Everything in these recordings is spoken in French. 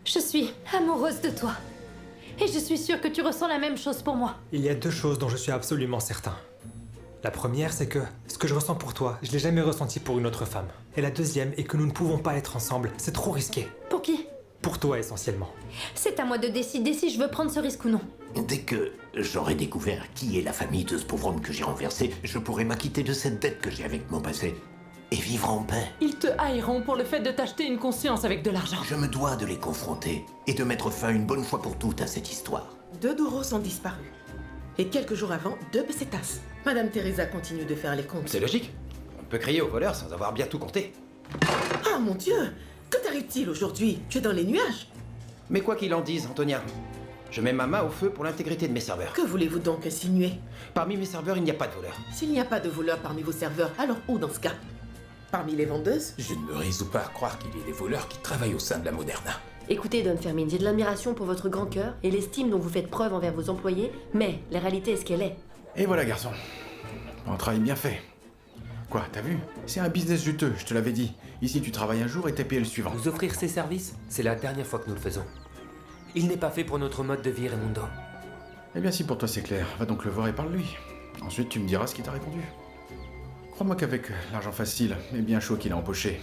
Je suis amoureuse de toi. Et je suis sûre que tu ressens la même chose pour moi. Il y a deux choses dont je suis absolument certain. La première, c'est que ce que je ressens pour toi, je l'ai jamais ressenti pour une autre femme. Et la deuxième est que nous ne pouvons pas être ensemble, c'est trop risqué. Pour qui? Pour toi essentiellement. C'est à moi de décider si je veux prendre ce risque ou non. Dès que j'aurai découvert qui est la famille de ce pauvre homme que j'ai renversé, je pourrai m'acquitter de cette dette que j'ai avec mon passé et vivre en paix. Ils te haïront pour le fait de t'acheter une conscience avec de l'argent. Je me dois de les confronter et de mettre fin une bonne fois pour toutes à cette histoire. 2 Douros ont disparu. Et quelques jours avant, 2 pesetas. Madame Teresa continue de faire les comptes. C'est logique. On peut crier au voleur sans avoir bien tout compté. Ah mon Dieu! Que t'arrive-t-il aujourd'hui? Tu es dans les nuages? Mais quoi qu'il en dise, Antonia, je mets ma main au feu pour l'intégrité de mes serveurs. Que voulez-vous donc insinuer? Parmi mes serveurs, il n'y a pas de voleur. S'il n'y a pas de voleurs parmi vos serveurs, alors où dans ce cas? Parmi les vendeuses? Je ne me résous pas à croire qu'il y ait des voleurs qui travaillent au sein de la Moderna. Écoutez, Don Fermin, j'ai de l'admiration pour votre grand cœur et l'estime dont vous faites preuve envers vos employés, mais la réalité est ce qu'elle est. Et voilà, garçon. Un travail bien fait. Quoi, t'as vu? C'est un business juteux, je te l'avais dit. Ici, tu travailles un jour et t'es payé le suivant. Nous offrir ces services, c'est la dernière fois que nous le faisons. Il n'est pas fait pour notre mode de vie, Raimundo. Eh bien, si pour toi c'est clair, va donc le voir et parle-lui. Ensuite, tu me diras ce qu'il t'a répondu. Crois-moi qu'avec l'argent facile et bien chaud qu'il a empoché,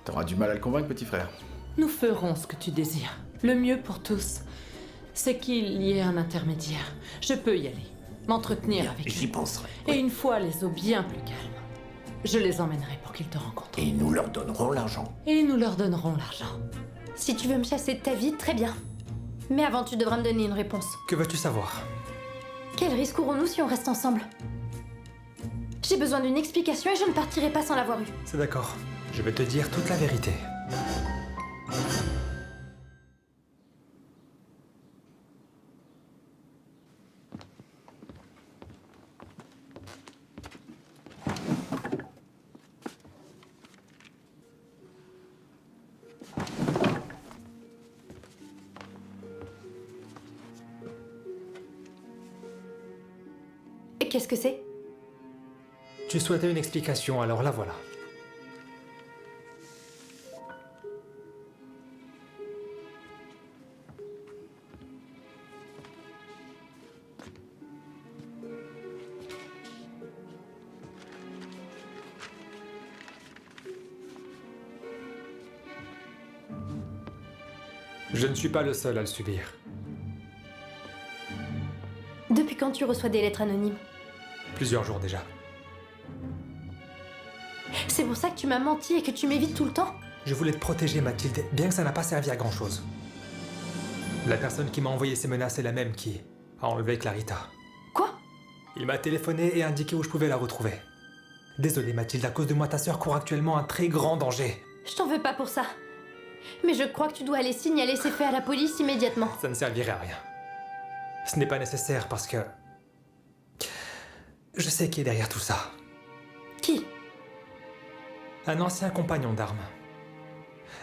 t'auras du mal à le convaincre, petit frère. Nous ferons ce que tu désires. Le mieux pour tous, c'est qu'il y ait un intermédiaire. Je peux y aller, m'entretenir avec J'y eux. penserai. Et une fois les eaux bien plus calmes, je les emmènerai pour qu'ils te rencontrent. Et nous leur donnerons l'argent. Et nous leur donnerons l'argent. Si tu veux me chasser de ta vie, très bien. Mais avant, tu devras me donner une réponse. Que veux-tu savoir? Quel risque courons-nous si on reste ensemble? J'ai besoin d'une explication et je ne partirai pas sans l'avoir eue. C'est d'accord. Je vais te dire toute la vérité. Et qu'est-ce que c'est? Tu souhaitais une explication, alors la voilà. Je ne suis pas le seul à le subir. Depuis quand tu reçois des lettres anonymes? Plusieurs jours déjà. C'est pour ça que tu m'as menti et que tu m'évites tout le temps? Je voulais te protéger, Mathilde, bien que ça n'a pas servi à grand-chose. La personne qui m'a envoyé ces menaces est la même qui a enlevé Clarita. Quoi? Il m'a téléphoné et indiqué où je pouvais la retrouver. Désolé, Mathilde, à cause de moi, ta sœur court actuellement un très grand danger. Je t'en veux pas pour ça. Mais je crois que tu dois aller signaler ces faits à la police immédiatement. Ça ne servirait à rien. Ce n'est pas nécessaire parce que... Je sais qui est derrière tout ça. Qui? Un ancien compagnon d'armes.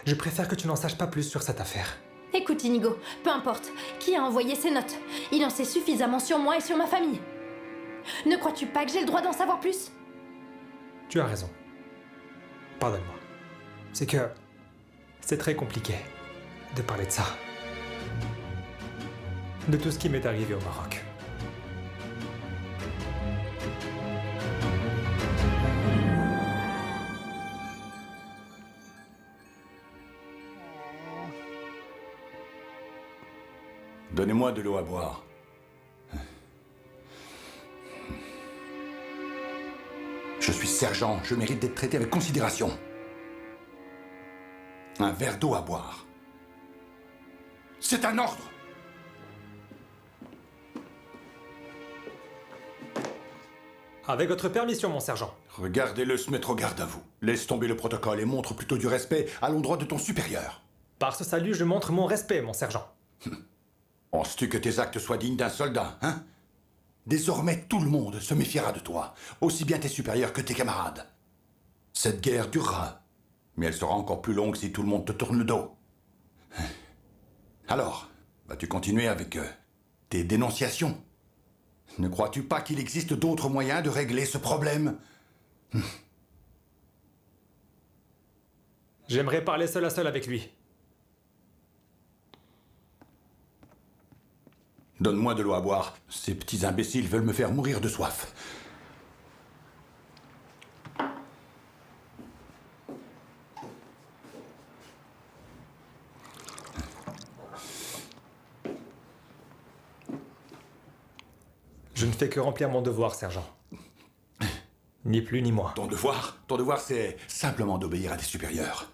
Je préfère que tu n'en saches pas plus sur cette affaire. Écoute Inigo, peu importe, qui a envoyé ces notes? Il en sait suffisamment sur moi et sur ma famille. Ne crois-tu pas que j'ai le droit d'en savoir plus? Tu as raison. Pardonne-moi. C'est que... c'est très compliqué de parler de ça. De tout ce qui m'est arrivé au Maroc. Donnez-moi de l'eau à boire. Je suis sergent, je mérite d'être traité avec considération. Un verre d'eau à boire. C'est un ordre! Avec votre permission, mon sergent. Regardez-le se mettre au garde à vous. Laisse tomber le protocole et montre plutôt du respect à l'endroit de ton supérieur. Par ce salut, je montre mon respect, mon sergent. Penses-tu que tes actes soient dignes d'un soldat, hein? Désormais, tout le monde se méfiera de toi, aussi bien tes supérieurs que tes camarades. Cette guerre durera, mais elle sera encore plus longue si tout le monde te tourne le dos. Alors, vas-tu continuer avec tes dénonciations? Ne crois-tu pas qu'il existe d'autres moyens de régler ce problème? J'aimerais parler seul à seul avec lui. Donne-moi de l'eau à boire. Ces petits imbéciles veulent me faire mourir de soif. Je ne fais que remplir mon devoir, sergent. Ni plus ni moins. Ton devoir, c'est simplement d'obéir à tes supérieurs.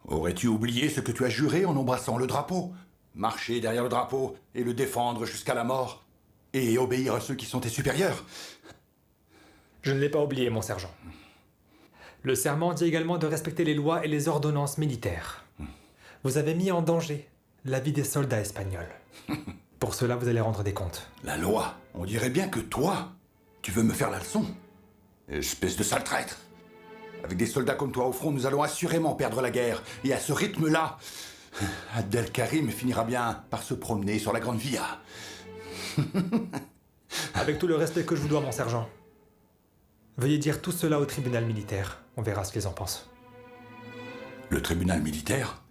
Aurais-tu oublié ce que tu as juré en embrassant le drapeau? Marcher derrière le drapeau et le défendre jusqu'à la mort? Et obéir à ceux qui sont tes supérieurs? Je ne l'ai pas oublié, mon sergent. Le serment dit également de respecter les lois et les ordonnances militaires. Vous avez mis en danger la vie des soldats espagnols. Pour cela, vous allez rendre des comptes. La loi? On dirait bien que toi, tu veux me faire la leçon. Espèce de sale traître. Avec des soldats comme toi au front, nous allons assurément perdre la guerre. Et à ce rythme-là, Abdelkarim finira bien par se promener sur la Grande Via. Avec tout le respect que je vous dois, mon sergent. Veuillez dire tout cela au tribunal militaire. On verra ce qu'ils en pensent. Le tribunal militaire?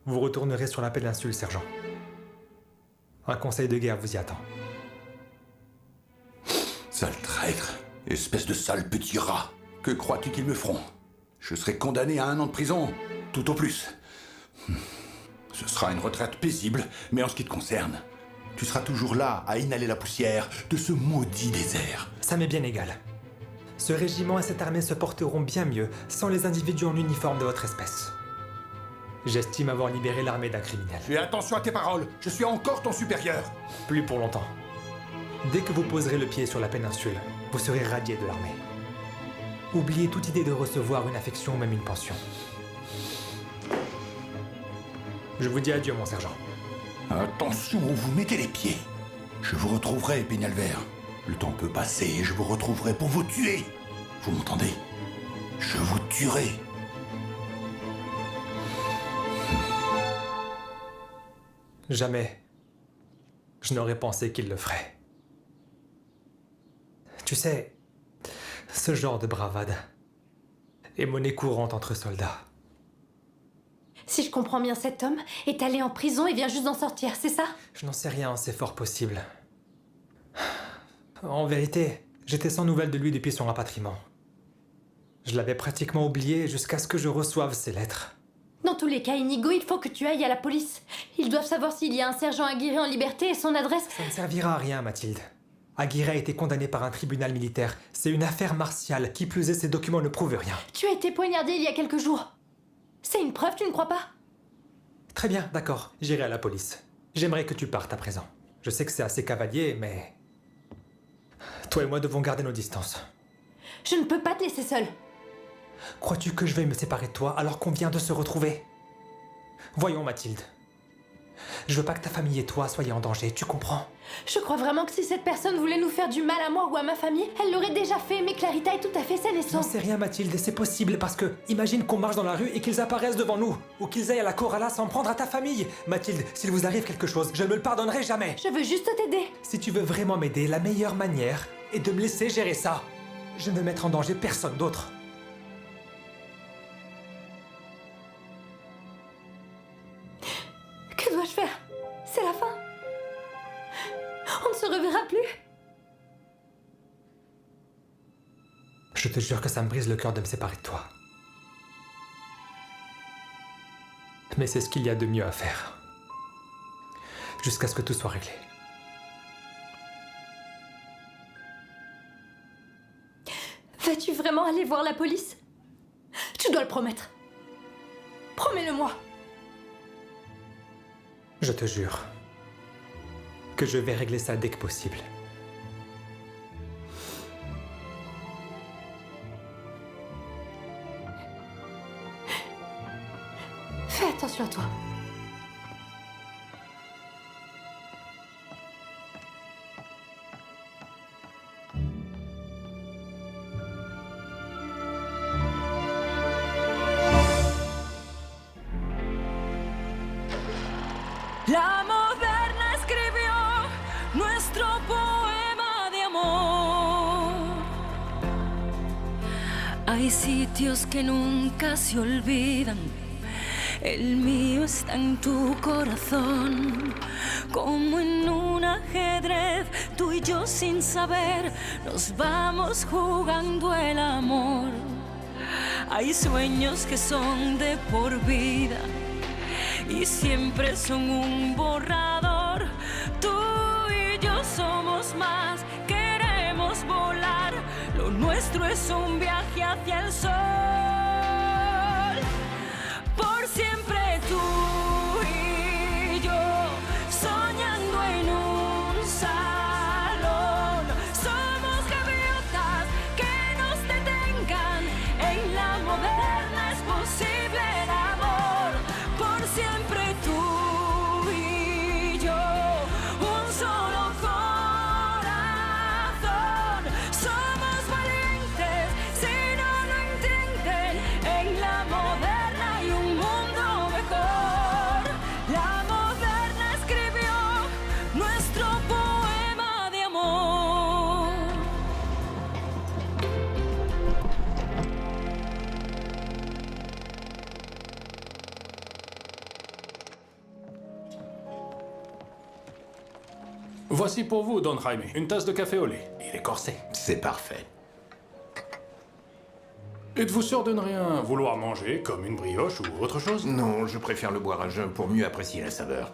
Vous retournerez sur la péninsule, sergent. Un conseil de guerre vous y attend. Sale traître. Espèce de sale petit rat. Que crois-tu qu'ils me feront? Je serai condamné à 1 an de prison, tout au plus. Ce sera une retraite paisible, mais en ce qui te concerne, tu seras toujours là à inhaler la poussière de ce maudit désert. Ça m'est bien égal. Ce régiment et cette armée se porteront bien mieux sans les individus en uniforme de votre espèce. J'estime avoir libéré l'armée d'un criminel. Fais attention à tes paroles, je suis encore ton supérieur. Plus pour longtemps. Dès que vous poserez le pied sur la péninsule, vous serez radié de l'armée. Oubliez toute idée de recevoir une affection ou même une pension. Je vous dis adieu, mon sergent. Attention où vous mettez les pieds. Je vous retrouverai, Peñalver. Le temps peut passer et je vous retrouverai pour vous tuer. Vous m'entendez? Je vous tuerai. Jamais je n'aurais pensé qu'il le ferait. Tu sais, ce genre de bravade est monnaie courante entre soldats. Si je comprends bien, cet homme est allé en prison et vient juste d'en sortir, c'est ça? Je n'en sais rien, c'est fort possible. En vérité, j'étais sans nouvelles de lui depuis son rapatriement. Je l'avais pratiquement oublié jusqu'à ce que je reçoive ses lettres. Dans tous les cas, Inigo, il faut que tu ailles à la police. Ils doivent savoir s'il y a un sergent Aguirre en liberté et son adresse. Ça ne servira à rien, Mathilde. Aguirre a été condamné par un tribunal militaire. C'est une affaire martiale. Qui plus est, ces documents ne prouvent rien. Tu as été poignardé il y a quelques jours. C'est une preuve, tu ne crois pas? Très bien, d'accord. J'irai à la police. J'aimerais que tu partes à présent. Je sais que c'est assez cavalier, mais... Toi et moi devons garder nos distances. Je ne peux pas te laisser seule. Crois-tu que je vais me séparer de toi alors qu'on vient de se retrouver? Voyons, Mathilde. Je veux pas que ta famille et toi soyez en danger, tu comprends? Je crois vraiment que si cette personne voulait nous faire du mal à moi ou à ma famille, elle l'aurait déjà fait, mais Clarita est tout à fait saine et J'en sauve. sais rien, Mathilde, et c'est possible parce que... Imagine qu'on marche dans la rue et qu'ils apparaissent devant nous. Ou qu'ils aillent à la Corrala s'en prendre à ta famille. Mathilde, s'il vous arrive quelque chose, je ne me le pardonnerai jamais. Je veux juste t'aider. Si tu veux vraiment m'aider, la meilleure manière est de me laisser gérer ça. Je ne veux mettre en danger personne d'autre. Que dois-je faire? C'est la fin. On ne se reverra plus. Je te jure que ça me brise le cœur de me séparer de toi. Mais c'est ce qu'il y a de mieux à faire. Jusqu'à ce que tout soit réglé. Vas-tu vraiment aller voir la police? Tu dois le promettre. Promets-le-moi. Je te jure que je vais régler ça dès que possible. Fais attention à toi. La Moderna escribió nuestro poema de amor. Hay sitios que nunca se olvidan, el mío está en tu corazón. Como en un ajedrez, tú y yo sin saber, nos vamos jugando el amor. Hay sueños que son de por vida y siempre son un borrador. Tú y yo somos más, queremos volar. Lo nuestro es un viaje hacia el sol. Por siempre tú y yo, soñando en un salón. Somos gaviotas que nos detengan. En la moderna es posible el amor. Por siempre tú y yo, un solo corazón. Somos valientes si no lo intenten. En la moderna hay un mundo mejor. La moderna escribió nuestro poema de amor. Voici pour vous, Don Jaime, une tasse de café au lait. Il est corsé. C'est parfait. Êtes-vous sûr de ne rien vouloir manger, comme une brioche ou autre chose? Non, je préfère le boire à jeun pour mieux apprécier la saveur.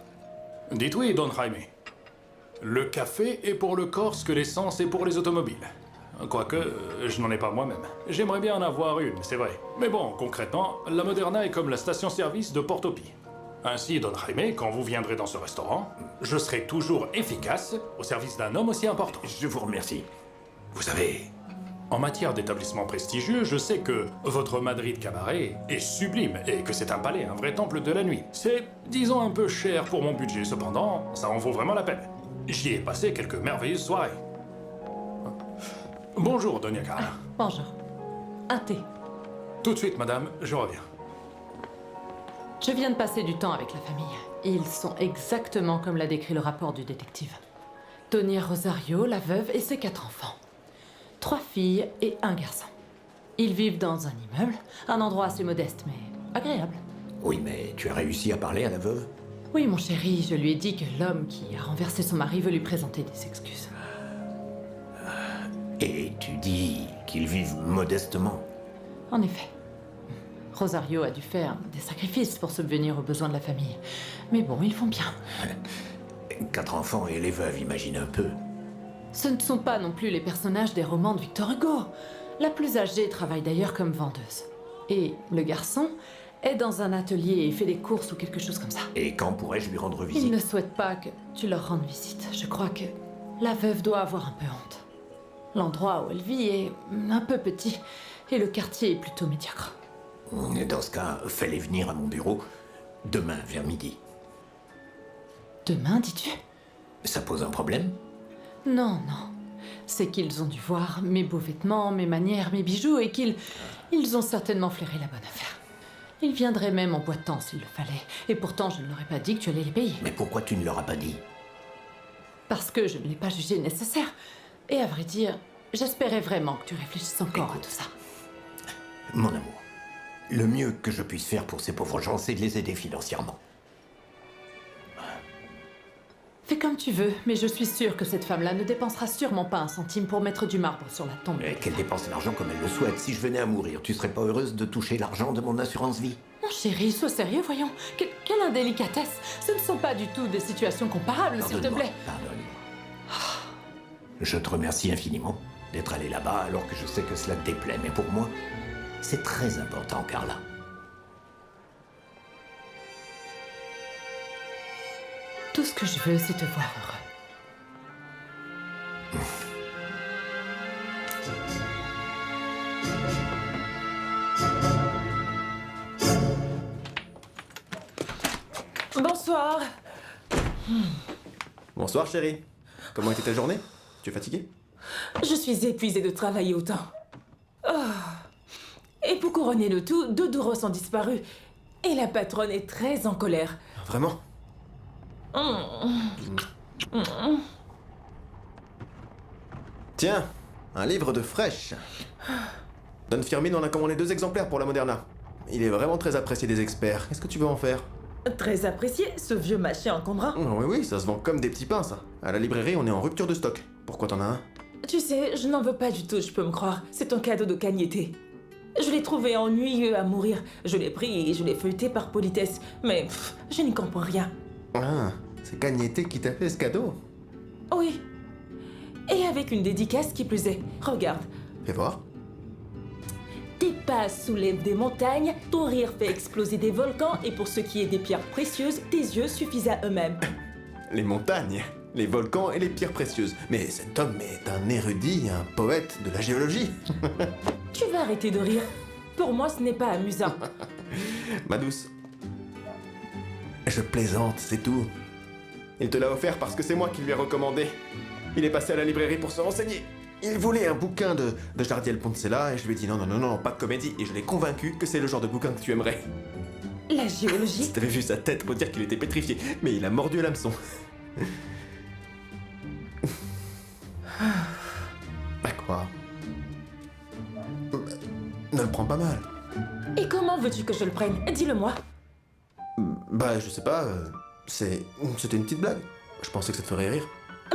Dites oui, Don Jaime. Le café est pour le corps ce que l'essence est pour les automobiles. Quoique, je n'en ai pas moi-même. J'aimerais bien en avoir une, c'est vrai. Mais bon, concrètement, la Moderna est comme la station-service de Portopi. Ainsi, Don Jaime, quand vous viendrez dans ce restaurant, je serai toujours efficace au service d'un homme aussi important. Je vous remercie. Vous savez, en matière d'établissement prestigieux, je sais que votre Madrid Cabaret est sublime et que c'est un palais, un vrai temple de la nuit. C'est, disons, un peu cher pour mon budget, cependant, ça en vaut vraiment la peine. J'y ai passé quelques merveilleuses soirées. Bonjour, Doña Carla. Bonjour. Un thé. Tout de suite, madame, je reviens. Je viens de passer du temps avec la famille. Ils sont exactement comme l'a décrit le rapport du détective. Tonia Rosario, la veuve, et ses 4 enfants. 3 filles et 1 garçon. Ils vivent dans un immeuble, un endroit assez modeste, mais agréable. oui, mais tu as réussi à parler à la veuve? Oui, mon chéri, je lui ai dit que l'homme qui a renversé son mari veut lui présenter des excuses. Et tu dis qu'ils vivent modestement? En effet. Rosario a dû faire des sacrifices pour subvenir aux besoins de la famille. Mais bon, ils font bien. 4 enfants et les veuves, imagine un peu. Ce ne sont pas non plus les personnages des romans de Victor Hugo. La plus âgée travaille d'ailleurs comme vendeuse. Et le garçon est dans un atelier et fait des courses ou quelque chose comme ça. Et quand pourrais-je lui rendre Ils visite? ne souhaitent pas que tu leur rendes visite. Je crois que la veuve doit avoir un peu honte. L'endroit où elle vit est un peu petit et le quartier est plutôt médiocre. Dans ce cas, fais-les venir à mon bureau demain vers midi. Demain, dis-tu? Ça pose un problème? Non, non. C'est qu'ils ont dû voir mes beaux vêtements, mes manières, mes bijoux et qu'ils ont certainement flairé la bonne affaire. Ils viendraient même en boitant s'il le fallait. Et pourtant, je ne leur ai pas dit que tu allais les payer. Mais pourquoi tu ne leur as pas dit? Parce que je ne l'ai pas jugé nécessaire. Et à vrai dire, j'espérais vraiment que tu réfléchisses encore à tout ça. Mon amour, le mieux que je puisse faire pour ces pauvres gens, c'est de les aider financièrement. Fais comme tu veux, mais je suis sûre que cette femme-là ne dépensera sûrement pas un centime pour mettre du marbre sur la tombe. Et qu'elle dépense l'argent comme elle le souhaite. Si je venais à mourir, tu serais pas heureuse de toucher l'argent de mon assurance vie? Mon chéri, sois sérieux, voyons. Quelle indélicatesse. Ce ne sont pas du tout des situations comparables, s'il te plaît. Pardonne-moi. Je te remercie infiniment d'être allé là-bas alors que je sais que cela te déplaît. Mais pour moi, c'est très important, Carla. Tout ce que je veux, c'est te voir heureux. Bonsoir. Bonsoir, chérie. Comment était ta journée? Tu es fatiguée? Je suis épuisée de travailler autant. Oh. Et pour couronner le tout, 2 douros ont disparu. Et la patronne est très en colère. Vraiment? Tiens, un livre de fraîche. Don Firmin en a commandé 2 exemplaires pour la Moderna. Il est vraiment très apprécié des experts. Qu'est-ce que tu veux en faire? Très apprécié, ce vieux machin encombrant. Oui, oui, ça se vend comme des petits pains, ça. À la librairie, on est en rupture de stock. Pourquoi t'en as un? Tu sais, je n'en veux pas du tout, je peux me croire. C'est ton cadeau de Cagnetté. Je l'ai trouvé ennuyeux à mourir. Je l'ai pris et je l'ai feuilleté par politesse. Mais je n'y comprends rien. Ah, c'est Cagnetté qui t'a fait ce cadeau? Oui. Et avec une dédicace qui plus est. Regarde. Fais voir. Tes pas soulèvent des montagnes, ton rire fait exploser des volcans, et pour ce qui est des pierres précieuses, tes yeux suffisent à eux-mêmes. Les montagnes, les volcans et les pierres précieuses. Mais cet homme est un érudit, un poète de la géologie. Tu vas arrêter de rire. Pour moi, ce n'est pas amusant. Ma douce. Je plaisante, c'est tout. Il te l'a offert parce que c'est moi qui lui ai recommandé. Il est passé à la librairie pour se renseigner. Il voulait un bouquin de Jardiel Poncela et je lui ai dit non, pas de comédie. Et je l'ai convaincu que c'est le genre de bouquin que tu aimerais. La géologie? Si t'avais vu sa tête, faut dire qu'il était pétrifié. Mais il a mordu à l'hameçon. Bah quoi? Ne le prends pas mal. Et comment veux-tu que je le prenne? Dis-le-moi. Bah je sais pas, c'était une petite blague. Je pensais que ça te ferait rire.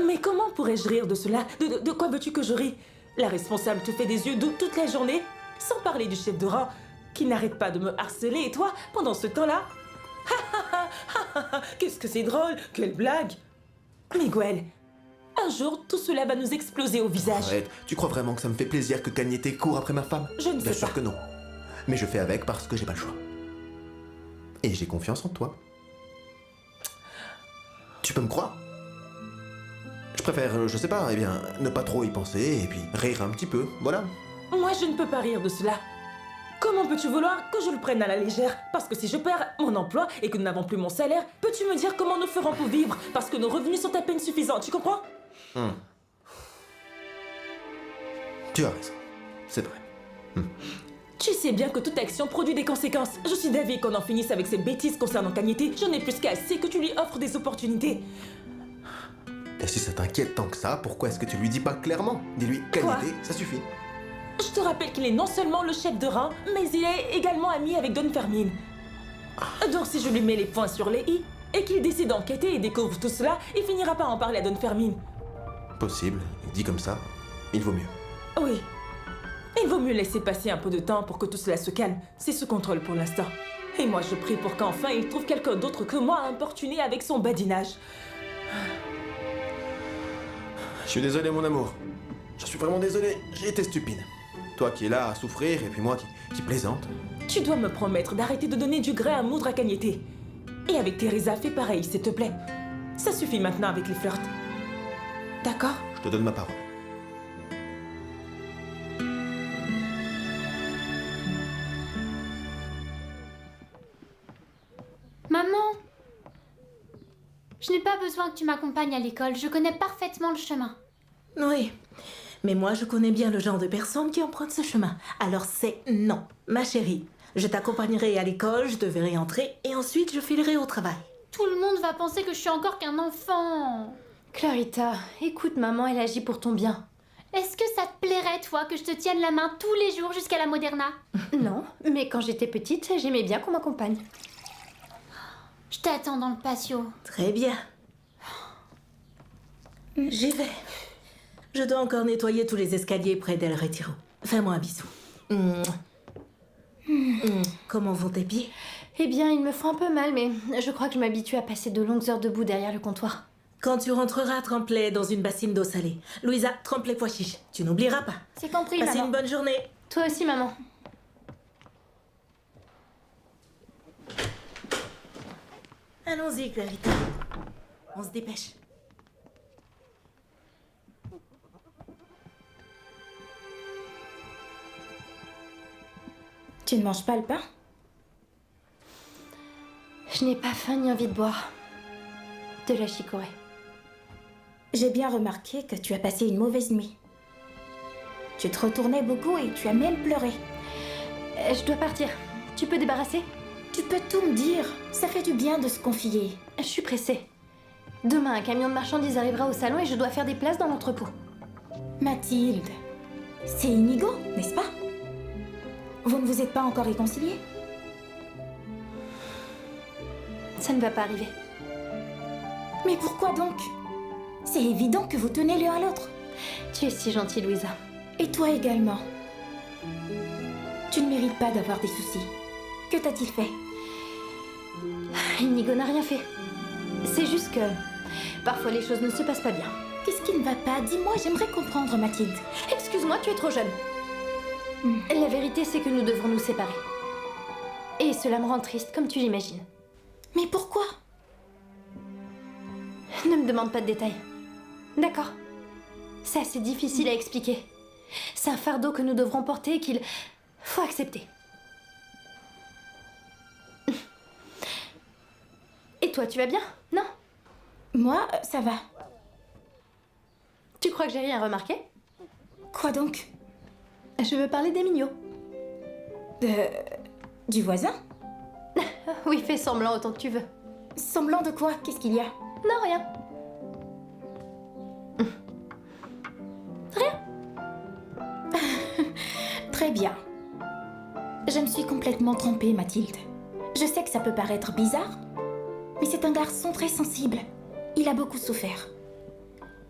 Mais comment pourrais-je rire de cela? De quoi veux-tu que je rie? La responsable te fait des yeux doux toute la journée, sans parler du chef de rang, qui n'arrête pas de me harceler, et toi, pendant ce temps-là? Qu'est-ce que c'est drôle! Quelle blague! Miguel, un jour, tout cela va nous exploser au visage. Arrête, tu crois vraiment que ça me fait plaisir que Cagnetté court après ma femme? Je ne sais Bien sûr pas. que non. Mais je fais avec parce que j'ai pas le choix. Et j'ai confiance en toi. Tu peux me croire? Je préfère, je sais pas, eh bien, ne pas trop y penser et puis rire un petit peu, voilà. Moi, je ne peux pas rire de cela. Comment peux-tu vouloir que je le prenne à la légère? Parce que si je perds mon emploi et que nous n'avons plus mon salaire, peux-tu me dire comment nous ferons pour vivre? Parce que nos revenus sont à peine suffisants, tu comprends? Tu as raison, c'est vrai. Tu sais bien que toute action produit des conséquences. Je suis d'avis qu'on en finisse avec ces bêtises concernant Cagnetté. Je n'ai plus qu'à assez que tu lui offres des opportunités. Et si ça t'inquiète tant que ça, pourquoi est-ce que tu lui dis pas clairement? Dis-lui Cagnetté, ça suffit. Je te rappelle qu'il est non seulement le chef de rang, mais il est également ami avec Don Fermin. Donc si je lui mets les points sur les i, et qu'il décide d'enquêter et découvre tout cela, il finira par en parler à Don Fermin. Possible, dit comme ça, il vaut mieux. Oui. Il vaut mieux laisser passer un peu de temps pour que tout cela se calme. C'est sous contrôle pour l'instant. Et moi je prie pour qu'enfin il trouve quelqu'un d'autre que moi à importuner avec son badinage. Je suis désolé mon amour. Je suis vraiment désolé, j'ai été stupide. Toi qui es là à souffrir et puis moi qui plaisante. Tu dois me promettre d'arrêter de donner du grain à moudre à Cagnetté. Et avec Teresa, fais pareil, s'il te plaît. Ça suffit maintenant avec les flirts. D'accord? Je te donne ma parole. Maman, je n'ai pas besoin que tu m'accompagnes à l'école, je connais parfaitement le chemin. Oui, mais moi je connais bien le genre de personnes qui empruntent ce chemin. Alors c'est non, ma chérie. Je t'accompagnerai à l'école, je te verrai entrer et ensuite je filerai au travail. Tout le monde va penser que je suis encore qu'un enfant. Clarita, écoute maman, elle agit pour ton bien. Est-ce que ça te plairait, toi, que je te tienne la main tous les jours jusqu'à la Moderna? Non, mais quand j'étais petite, j'aimais bien qu'on m'accompagne. Je t'attends dans le patio. Très bien. J'y vais. Je dois encore nettoyer tous les escaliers près d'El Retiro. Fais-moi un bisou. Comment vont tes pieds? Eh bien, ils me font un peu mal, mais je crois que je m'habitue à passer de longues heures debout derrière le comptoir. Quand tu rentreras, trempe-les dans une bassine d'eau salée. Louisa, trempe les pois chiches. Tu n'oublieras pas. C'est compris, Passez maman. une bonne journée. Toi aussi, maman. Allons-y, Clarita. On se dépêche. Tu ne manges pas le pain? Je n'ai pas faim ni envie de boire. De la chicorée. J'ai bien remarqué que tu as passé une mauvaise nuit. Tu te retournais beaucoup et tu as même pleuré. Je dois partir. Tu peux débarrasser? Tu peux tout me dire. Ça fait du bien de se confier. Je suis pressée. Demain, un camion de marchandises arrivera au salon et je dois faire des places dans l'entrepôt. Mathilde, c'est Inigo, n'est-ce pas? Vous ne vous êtes pas encore réconciliés? Ça ne va pas arriver. Mais pourquoi donc? C'est évident que vous tenez l'un à l'autre. Tu es si gentille, Louisa. Et toi également. Tu ne mérites pas d'avoir des soucis. Que t'a-t-il fait? Inigo n'a rien fait. C'est juste que parfois les choses ne se passent pas bien. Qu'est-ce qui ne va pas? Dis-moi, j'aimerais comprendre, Mathilde. Excuse-moi, tu es trop jeune. La vérité, c'est que nous devrons nous séparer. Et cela me rend triste, comme tu l'imagines. Mais pourquoi? Ne me demande pas de détails. D'accord. C'est assez difficile à expliquer. C'est un fardeau que nous devrons porter et qu'il faut accepter. Et toi, tu vas bien? Non? Moi, ça va. Tu crois que j'ai rien remarqué? Quoi donc? Je veux parler d'Emilio. Du voisin? Oui, fais semblant autant que tu veux. Semblant de quoi? Qu'est-ce qu'il y a? Non, rien. Rien. Très bien. Je me suis complètement trompée, Mathilde. Je sais que ça peut paraître bizarre, mais c'est un garçon très sensible. Il a beaucoup souffert.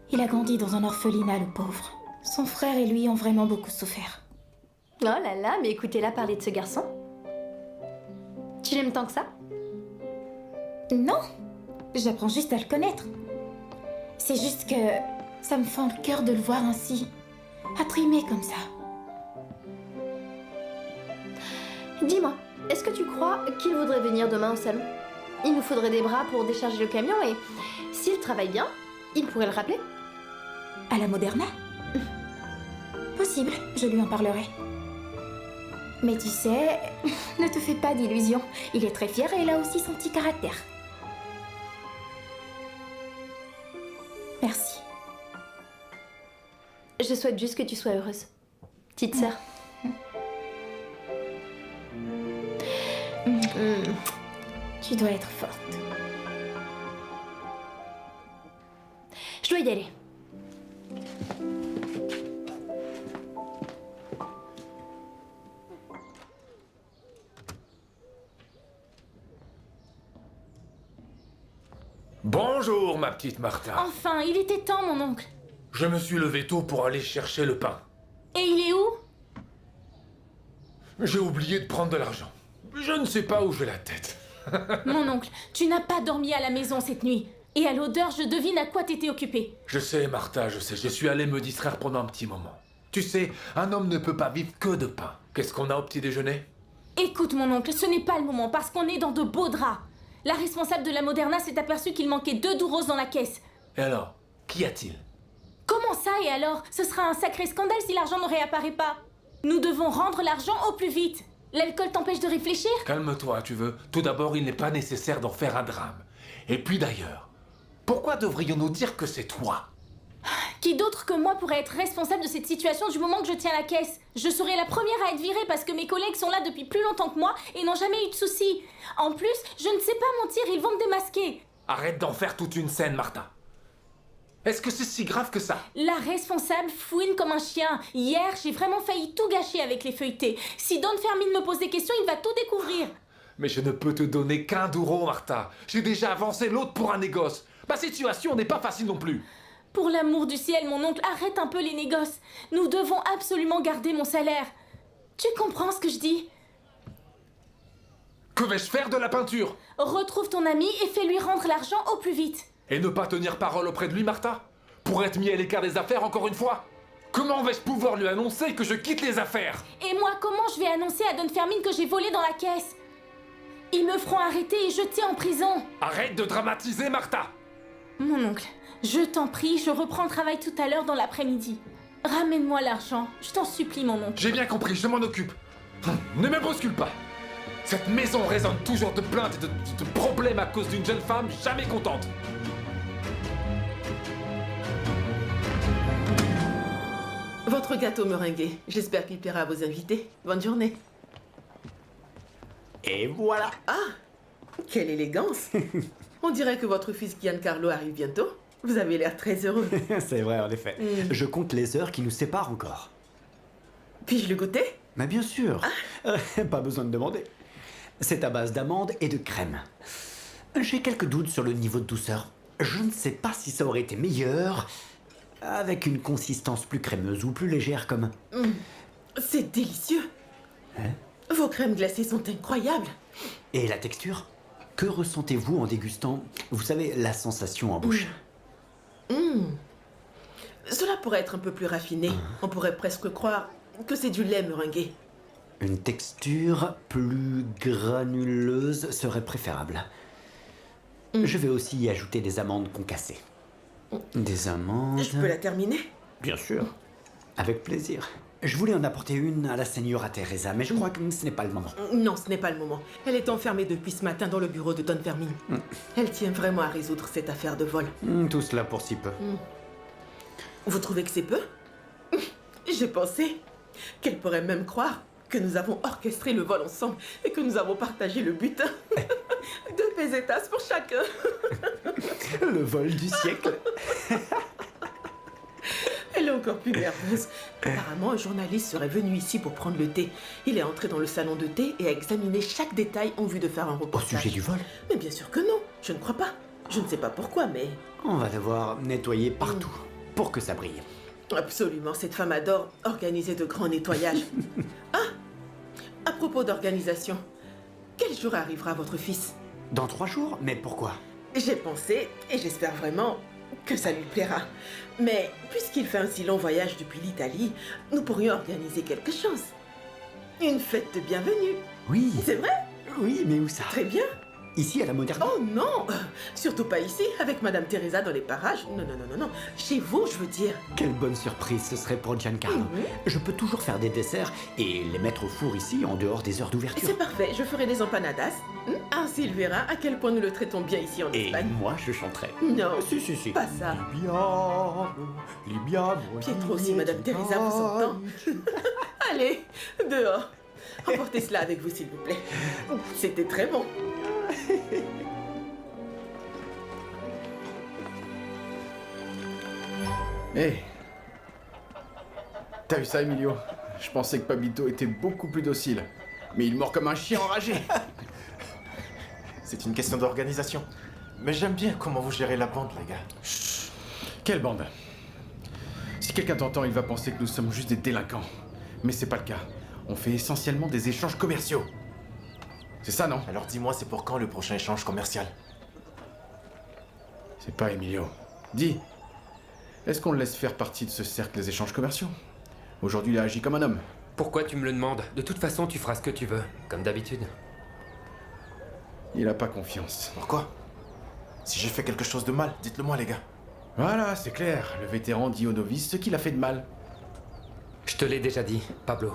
Il a grandi dans un orphelinat, le pauvre. Son frère et lui ont vraiment beaucoup souffert. Oh là là, mais écoutez-la parler de ce garçon. Tu l'aimes tant que ça? Non, j'apprends juste à le connaître. C'est juste que ça me fend le cœur de le voir ainsi, attrimé comme ça. Dis-moi, est-ce que tu crois qu'il voudrait venir demain au salon? Il nous faudrait des bras pour décharger le camion et s'il travaille bien, il pourrait le rappeler. À la Moderna? Possible, je lui en parlerai. Mais tu sais, ne te fais pas d'illusions. Il est très fier et il a aussi son petit caractère. Merci. Je souhaite juste que tu sois heureuse. Petite sœur. Tu dois être forte. Je dois y aller. Bonjour, ma petite Martha. Enfin, il était temps, mon oncle. Je me suis levé tôt pour aller chercher le pain. Et il est où? J'ai oublié de prendre de l'argent. Je ne sais pas où j'ai la tête. Mon oncle, tu n'as pas dormi à la maison cette nuit. Et à l'odeur, je devine à quoi t'étais occupé. Je sais, Martha, je sais. Je suis allé me distraire pendant un petit moment. Tu sais, un homme ne peut pas vivre que de pain. Qu'est-ce qu'on a au petit déjeuner? Écoute, mon oncle, ce n'est pas le moment parce qu'on est dans de beaux draps. La responsable de la Moderna s'est aperçue qu'il manquait 2 douros dans la caisse. Et alors, qu'y a-t-il? Comment ça, et alors? Ce sera un sacré scandale si l'argent ne réapparaît pas. Nous devons rendre l'argent au plus vite. L'alcool t'empêche de réfléchir? Calme-toi, tu veux. Tout d'abord, il n'est pas nécessaire d'en faire un drame. Et puis d'ailleurs, pourquoi devrions-nous dire que c'est toi? Qui d'autre que moi pourrait être responsable de cette situation du moment que je tiens la caisse? Je serai la première à être virée parce que mes collègues sont là depuis plus longtemps que moi et n'ont jamais eu de soucis. En plus, je ne sais pas mentir, ils vont me démasquer. Arrête d'en faire toute une scène, Martha. Est-ce que c'est si grave que ça? La responsable fouine comme un chien. Hier, j'ai vraiment failli tout gâcher avec les feuilletés. Si Don Fermin me pose des questions, il va tout découvrir. Mais je ne peux te donner qu'1 duro, Martha. J'ai déjà avancé l'autre pour un négoce. Ma situation n'est pas facile non plus. Pour l'amour du ciel, mon oncle, arrête un peu les négoces. Nous devons absolument garder mon salaire. Tu comprends ce que je dis? Que vais-je faire de la peinture? Retrouve ton ami et fais-lui rendre l'argent au plus vite. Et ne pas tenir parole auprès de lui, Martha? Pour être mis à l'écart des affaires encore une fois? Comment vais-je pouvoir lui annoncer que je quitte les affaires? Et moi, comment je vais annoncer à Don Fermin que j'ai volé dans la caisse? Ils me feront arrêter et jeter en prison. Arrête de dramatiser, Martha! Mon oncle, je t'en prie, je reprends le travail tout à l'heure dans l'après-midi. Ramène-moi l'argent, je t'en supplie, mon oncle. J'ai bien compris, je m'en occupe. Ne me bouscule pas. Cette maison résonne toujours de plaintes et de problèmes à cause d'une jeune femme jamais contente. Votre gâteau meringué. J'espère qu'il plaira à vos invités. Bonne journée. Et voilà. Ah, quelle élégance. On dirait que votre fils Giancarlo arrive bientôt. Vous avez l'air très heureux. C'est vrai, en effet. Je compte les heures qui nous séparent encore. Puis-je le goûter? Mais bien sûr. Pas besoin de demander. C'est à base d'amandes et de crème. J'ai quelques doutes sur le niveau de douceur. Je ne sais pas si ça aurait été meilleur avec une consistance plus crémeuse ou plus légère comme... C'est délicieux. Hein? Vos crèmes glacées sont incroyables. Et la texture? Que ressentez-vous en dégustant, vous savez, la sensation en bouche? Cela pourrait être un peu plus raffiné. On pourrait presque croire que c'est du lait meringué. Une texture plus granuleuse serait préférable. Je vais aussi y ajouter des amandes concassées. Des amandes... Je peux la terminer? Bien sûr. Avec plaisir. Je voulais en apporter une à la Señora Teresa, mais je crois que ce n'est pas le moment. Non, ce n'est pas le moment. Elle est enfermée depuis ce matin dans le bureau de Don Fermin. Elle tient vraiment à résoudre cette affaire de vol. Tout cela pour si peu. Vous trouvez que c'est peu? J'ai pensé qu'elle pourrait même croire que nous avons orchestré le vol ensemble et que nous avons partagé le butin. 2 pesetas pour chacun. Le vol du siècle. Elle est encore plus nerveuse. Apparemment, un journaliste serait venu ici pour prendre le thé. Il est entré dans le salon de thé et a examiné chaque détail en vue de faire un reportage. Au sujet du vol? Mais bien sûr que non. Je ne crois pas. Je ne sais pas pourquoi, mais... On va devoir nettoyer partout pour que ça brille. Absolument, cette femme adore organiser de grands nettoyages. Ah! À propos d'organisation, quel jour arrivera votre fils? Dans 3 jours? Mais pourquoi? J'ai pensé, et j'espère vraiment, que ça lui plaira. Mais puisqu'il fait un si long voyage depuis l'Italie, nous pourrions organiser quelque chose. Une fête de bienvenue. Oui. C'est vrai? Oui, mais où ça? Très bien. Ici, à la Moderna? Oh non! Surtout pas ici, avec Madame Teresa dans les parages. Non, non, non, non, non. Chez vous, je veux dire. Quelle bonne surprise ce serait pour Giancarlo. Je peux toujours faire des desserts et les mettre au four ici, en dehors des heures d'ouverture. C'est parfait, je ferai des empanadas. Ainsi, il verra à quel point nous le traitons bien ici en Espagne. Et moi, je chanterai. Non, si. pas ça. Libiamo, Pietro aussi, Madame Teresa vous entend. Allez, dehors. Emportez cela avec vous, s'il vous plaît. C'était très bon. Hé, t'as vu ça, Emilio? Je pensais que Pablito était beaucoup plus docile. Mais il mord comme un chien enragé. C'est une question d'organisation. Mais j'aime bien comment vous gérez la bande, les gars. Chut. Quelle bande? Si quelqu'un t'entend, il va penser que nous sommes juste des délinquants. Mais c'est pas le cas. On fait essentiellement des échanges commerciaux. C'est ça, non? Alors dis-moi, c'est pour quand le prochain échange commercial? C'est pas Emilio. Dis, est-ce qu'on le laisse faire partie de ce cercle des échanges commerciaux? Aujourd'hui, il a agi comme un homme. Pourquoi tu me le demandes? De toute façon, tu feras ce que tu veux, comme d'habitude. Il a pas confiance. Pourquoi? Si j'ai fait quelque chose de mal, dites-le moi, les gars. Voilà, c'est clair. Le vétéran dit au novice ce qu'il a fait de mal. Je te l'ai déjà dit, Pablo.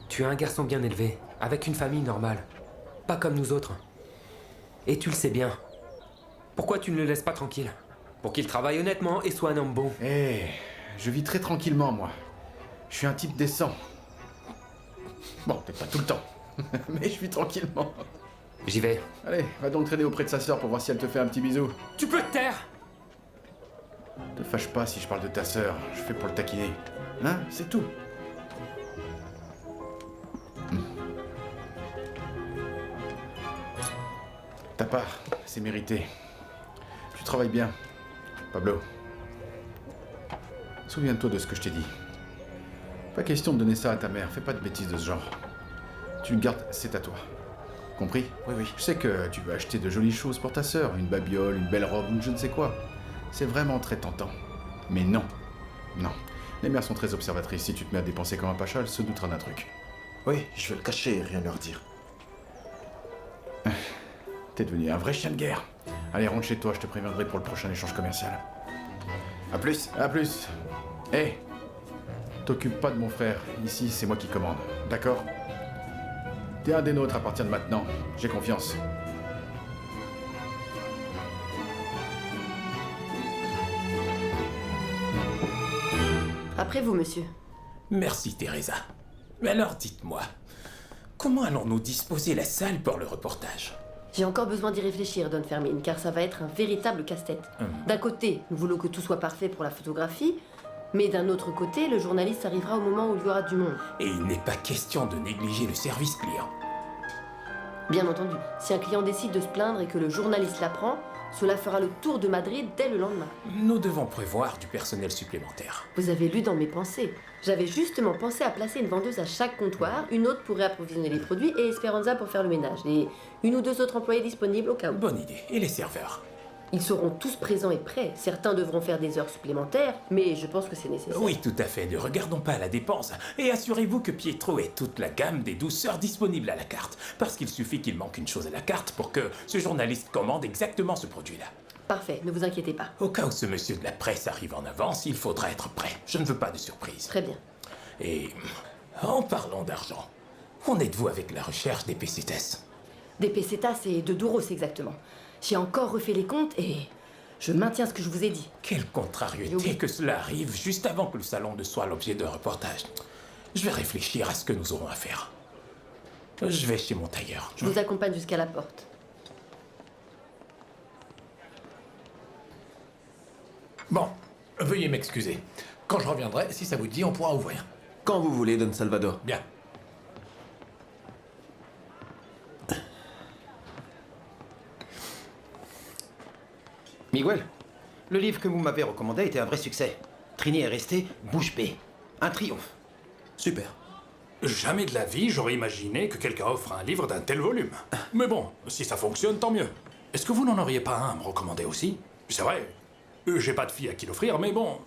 Tu es un garçon bien élevé, avec une famille normale. Pas comme nous autres. Et tu le sais bien. Pourquoi tu ne le laisses pas tranquille? Pour qu'il travaille honnêtement et soit un homme bon. Je vis très tranquillement, moi. Je suis un type décent. Bon, peut-être pas tout le temps. Mais je vis tranquillement. J'y vais. Allez, va donc traîner auprès de sa sœur pour voir si elle te fait un petit bisou. Tu peux te taire! Te fâche pas si je parle de ta sœur. Je fais pour le taquiner. Hein? C'est tout. Ta part, c'est mérité. Tu travailles bien, Pablo. Souviens-toi de ce que je t'ai dit. Pas question de donner ça à ta mère. Fais pas de bêtises de ce genre. Tu le gardes, c'est à toi. Compris? Oui. Je sais que tu veux acheter de jolies choses pour ta sœur. Une babiole, une belle robe, ou je ne sais quoi. C'est vraiment très tentant. Mais non. Non. Les mères sont très observatrices. Si tu te mets à dépenser comme un pacha, elles se doutera d'un truc. Oui, je vais le cacher et rien leur dire. T'es devenu un vrai chien de guerre. Allez, rentre chez toi, je te préviendrai pour le prochain échange commercial. À plus. À plus. Hé, t'occupe pas de mon frère. Ici, c'est moi qui commande. D'accord? T'es un des nôtres à partir de maintenant. J'ai confiance. Après vous, monsieur. Merci, Teresa. Mais alors, dites-moi, comment allons-nous disposer la salle pour le reportage? J'ai encore besoin d'y réfléchir, Don Fermin, car ça va être un véritable casse-tête. D'un côté, nous voulons que tout soit parfait pour la photographie, mais d'un autre côté, le journaliste arrivera au moment où il y aura du monde. Et il n'est pas question de négliger le service client. Bien entendu, si un client décide de se plaindre et que le journaliste l'apprend, cela fera le tour de Madrid dès le lendemain. Nous devons prévoir du personnel supplémentaire. Vous avez lu dans mes pensées. J'avais justement pensé à placer une vendeuse à chaque comptoir, une autre pourrait approvisionner les produits et Esperanza pour faire le ménage. Et une ou deux autres employés disponibles au cas où. Bonne idée. Et les serveurs? Ils seront tous présents et prêts. Certains devront faire des heures supplémentaires, mais je pense que c'est nécessaire. Oui, tout à fait. Ne regardons pas la dépense. Et assurez-vous que Pietro ait toute la gamme des douceurs disponibles à la carte. Parce qu'il suffit qu'il manque une chose à la carte pour que ce journaliste commande exactement ce produit-là. Parfait, ne vous inquiétez pas. Au cas où ce monsieur de la presse arrive en avance, il faudra être prêt. Je ne veux pas de surprise. Très bien. Et en parlant d'argent, où en êtes-vous avec la recherche des pesetas? Des pesetas et de duros exactement. J'ai encore refait les comptes et je maintiens ce que je vous ai dit. Quelle contrariété que cela arrive juste avant que le salon ne soit l'objet d'un reportage. Je vais réfléchir à ce que nous aurons à faire. Je vais chez mon tailleur. Je vous accompagne jusqu'à la porte. Bon, veuillez m'excuser. Quand je reviendrai, si ça vous dit, on pourra ouvrir. Quand vous voulez, Don Salvador. Bien. Miguel, le livre que vous m'avez recommandé était un vrai succès. Trini est restée bouche bée. Un triomphe. Super. Jamais de la vie, j'aurais imaginé que quelqu'un offre un livre d'un tel volume. Mais bon, si ça fonctionne, tant mieux. Est-ce que vous n'en auriez pas un à me recommander aussi? C'est vrai, j'ai pas de fille à qui l'offrir, mais bon,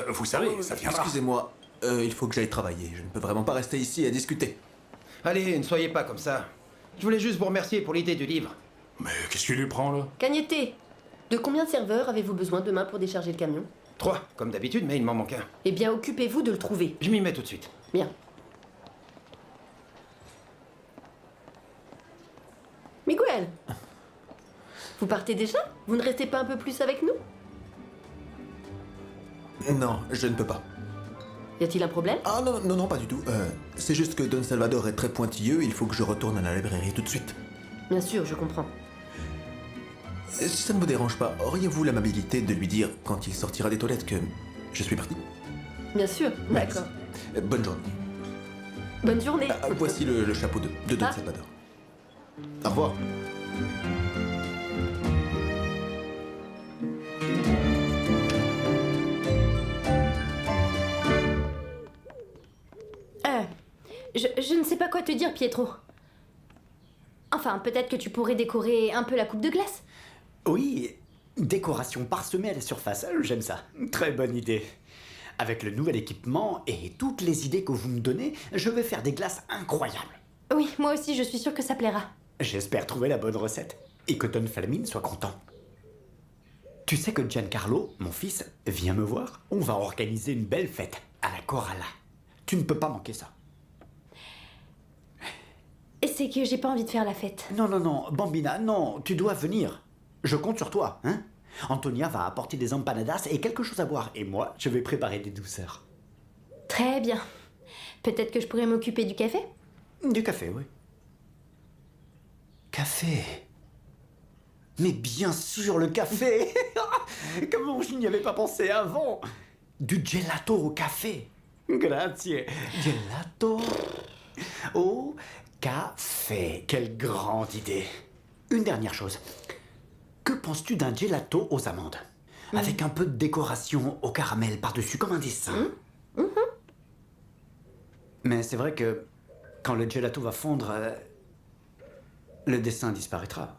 vous savez, ça viendra. Excusez-moi, il faut que j'aille travailler. Je ne peux vraiment pas rester ici à discuter. Allez, ne soyez pas comme ça. Je voulais juste vous remercier pour l'idée du livre. Mais qu'est-ce qui lui prend, là? Cagnetté, de combien de serveurs avez-vous besoin demain pour décharger le camion? 3, comme d'habitude, mais il m'en manque un. Eh bien, occupez-vous de le trouver. Je m'y mets tout de suite. Bien. Miguel, vous partez déjà? Vous ne restez pas un peu plus avec nous? Non, je ne peux pas. Y a-t-il un problème? Ah non, non, non, pas du tout. C'est juste que Don Salvador est très pointilleux, il faut que je retourne à la librairie tout de suite. Bien sûr, je comprends. Si ça ne vous dérange pas, auriez-vous l'amabilité de lui dire, quand il sortira des toilettes, que je suis parti? Bien sûr, d'accord. Bonne journée. Bonne journée. Voici le chapeau de Don Salvador. Au revoir. Je ne sais pas quoi te dire, Pietro. Enfin, peut-être que tu pourrais décorer un peu la coupe de glace. Oui, décoration parsemée à la surface, j'aime ça. Très bonne idée. Avec le nouvel équipement et toutes les idées que vous me donnez, je vais faire des glaces incroyables. Oui, moi aussi, je suis sûre que ça plaira. J'espère trouver la bonne recette et que Don Flamin soit content. Tu sais que Giancarlo, mon fils, vient me voir. On va organiser une belle fête à la Coralla. Tu ne peux pas manquer ça. Et c'est que j'ai pas envie de faire la fête. Non, non, non, Bambina, non, tu dois venir. Je compte sur toi, hein. Antonia va apporter des empanadas et quelque chose à boire. Et moi, je vais préparer des douceurs. Très bien. Peut-être que je pourrais m'occuper du café? Du café, oui. Café. Mais bien sûr, le café. Comment je n'y avais pas pensé avant? Du gelato au café. Grazie. Gelato au café. Quelle grande idée. Une dernière chose. Que penses-tu d'un gelato aux amandes? Avec un peu de décoration au caramel par-dessus, comme un dessin. Mais c'est vrai que quand le gelato va fondre, le dessin disparaîtra.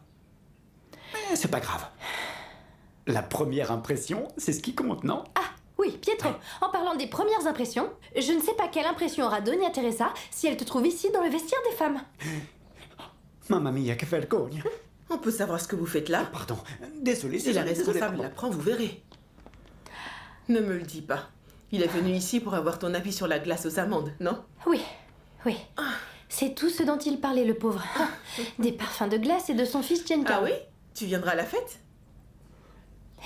Mais c'est pas grave. La première impression, c'est ce qui compte, non? Ah, oui, Pietro, en parlant des premières impressions, je ne sais pas quelle impression aura Doña Teresa si elle te trouve ici dans le vestiaire des femmes. Mamma mia, que vergogna. On peut savoir ce que vous faites là? Pardon, désolé. Si la responsable l'apprend, vous verrez. Ne me le dis pas. Il est venu ici pour avoir ton avis sur la glace aux amandes, non? Oui, oui. C'est tout ce dont il parlait, le pauvre. Des parfums de glace et de son fils Giancarlo. Ah oui? Tu viendras à la fête?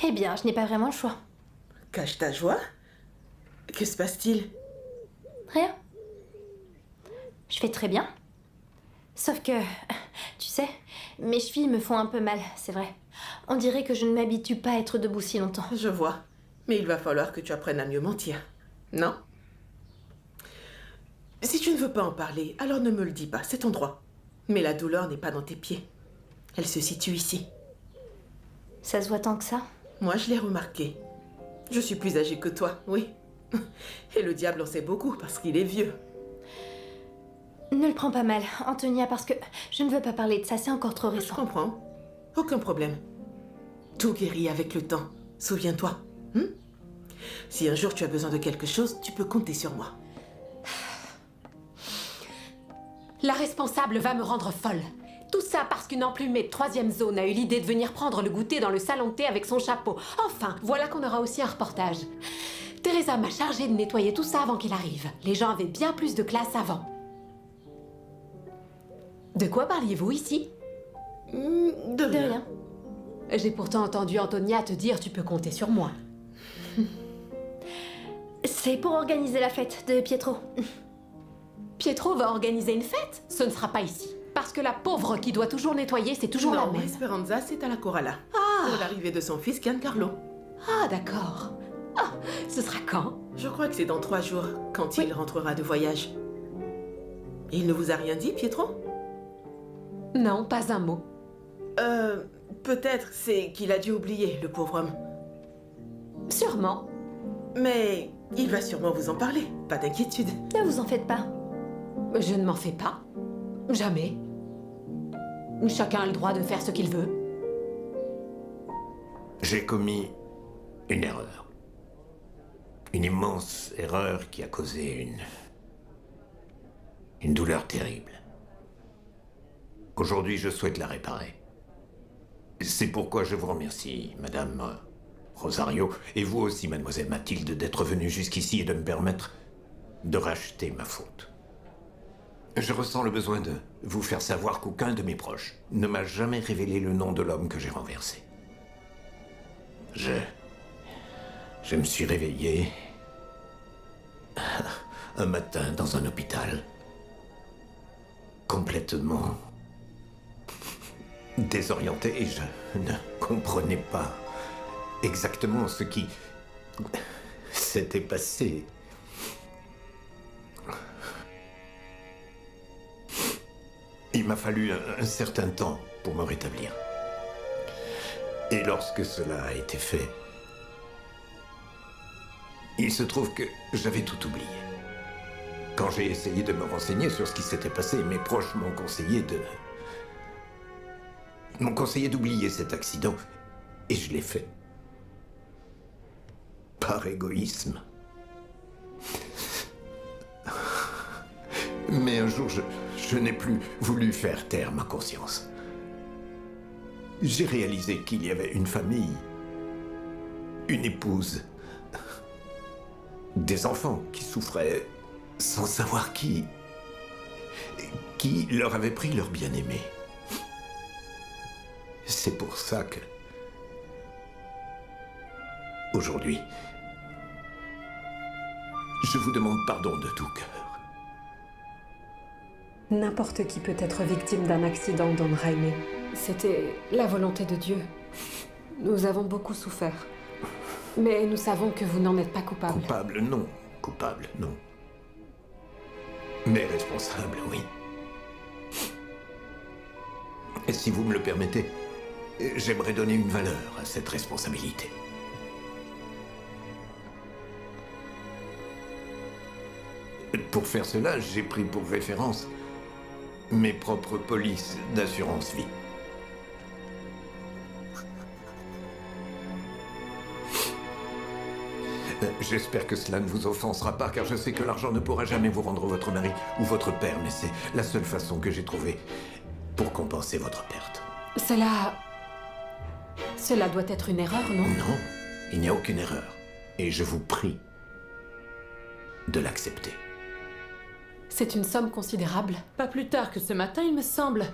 Eh bien, je n'ai pas vraiment le choix. Cache ta joie. Que se passe-t-il? Rien. Je fais très bien. Sauf que, tu sais, mes chevilles me font un peu mal, c'est vrai. On dirait que je ne m'habitue pas à être debout si longtemps. Je vois. Mais il va falloir que tu apprennes à mieux mentir. Non? Si tu ne veux pas en parler, alors ne me le dis pas, c'est ton droit. Mais la douleur n'est pas dans tes pieds. Elle se situe ici. Ça se voit tant que ça? Moi, je l'ai remarqué. Je suis plus âgée que toi, oui. Et le diable en sait beaucoup parce qu'il est vieux. Ne le prends pas mal, Antonia, parce que je ne veux pas parler de ça, c'est encore trop récent. Je comprends. Aucun problème. Tout guérit avec le temps. Souviens-toi. Si un jour tu as besoin de quelque chose, tu peux compter sur moi. La responsable va me rendre folle. Tout ça parce qu'une emplumée de 3e zone a eu l'idée de venir prendre le goûter dans le salon de thé avec son chapeau. Enfin, voilà qu'on aura aussi un reportage. Teresa m'a chargé de nettoyer tout ça avant qu'il arrive. Les gens avaient bien plus de classe avant. De quoi parliez-vous ici? De rien. J'ai pourtant entendu Antonia te dire « tu peux compter sur moi ». C'est pour organiser la fête de Pietro. Pietro va organiser une fête? Ce ne sera pas ici. Parce que la pauvre qui doit toujours nettoyer, c'est toujours la Non, même. Esperanza, c'est à la Coralla. Pour l'arrivée de son fils Giancarlo. Ah, d'accord. Ah, ce sera quand? Je crois que c'est dans 3 jours, quand il rentrera de voyage. Il ne vous a rien dit, Pietro? Non, pas un mot. Peut-être c'est qu'il a dû oublier, le pauvre homme. Sûrement. Mais il va sûrement vous en parler, pas d'inquiétude. Ne vous en faites pas. Je ne m'en fais pas. Jamais. Chacun a le droit de faire ce qu'il veut. J'ai commis une erreur. Une immense erreur qui a causé une douleur terrible. Aujourd'hui, je souhaite la réparer. C'est pourquoi je vous remercie, Madame Rosario, et vous aussi, Mademoiselle Mathilde, d'être venue jusqu'ici et de me permettre de racheter ma faute. Je ressens le besoin de vous faire savoir qu'aucun de mes proches ne m'a jamais révélé le nom de l'homme que j'ai renversé. Je me suis réveillé un matin dans un hôpital, complètement désorienté, et je ne comprenais pas exactement ce qui s'était passé. Il m'a fallu un certain temps pour me rétablir. Et lorsque cela a été fait, il se trouve que j'avais tout oublié. Quand j'ai essayé de me renseigner sur ce qui s'était passé, mes proches m'ont conseillé d'oublier cet accident, et je l'ai fait. Par égoïsme. Mais un jour, je n'ai plus voulu faire taire ma conscience. J'ai réalisé qu'il y avait une famille, une épouse, des enfants qui souffraient sans savoir qui leur avait pris leur bien-aimé. C'est pour ça que, aujourd'hui, je vous demande pardon de tout cœur. N'importe qui peut être victime d'un accident, Don Jaime. C'était la volonté de Dieu. Nous avons beaucoup souffert. Mais nous savons que vous n'en êtes pas coupable. Coupable, non. Coupable, non. Mais responsable, oui. Et si vous me le permettez, j'aimerais donner une valeur à cette responsabilité. Pour faire cela, j'ai pris pour référence mes propres polices d'assurance vie. J'espère que cela ne vous offensera pas, car je sais que l'argent ne pourra jamais vous rendre votre mari ou votre père, mais c'est la seule façon que j'ai trouvée pour compenser votre perte. Cela doit être une erreur, non? Non, il n'y a aucune erreur. Et je vous prie de l'accepter. C'est une somme considérable. Pas plus tard que ce matin, il me semble,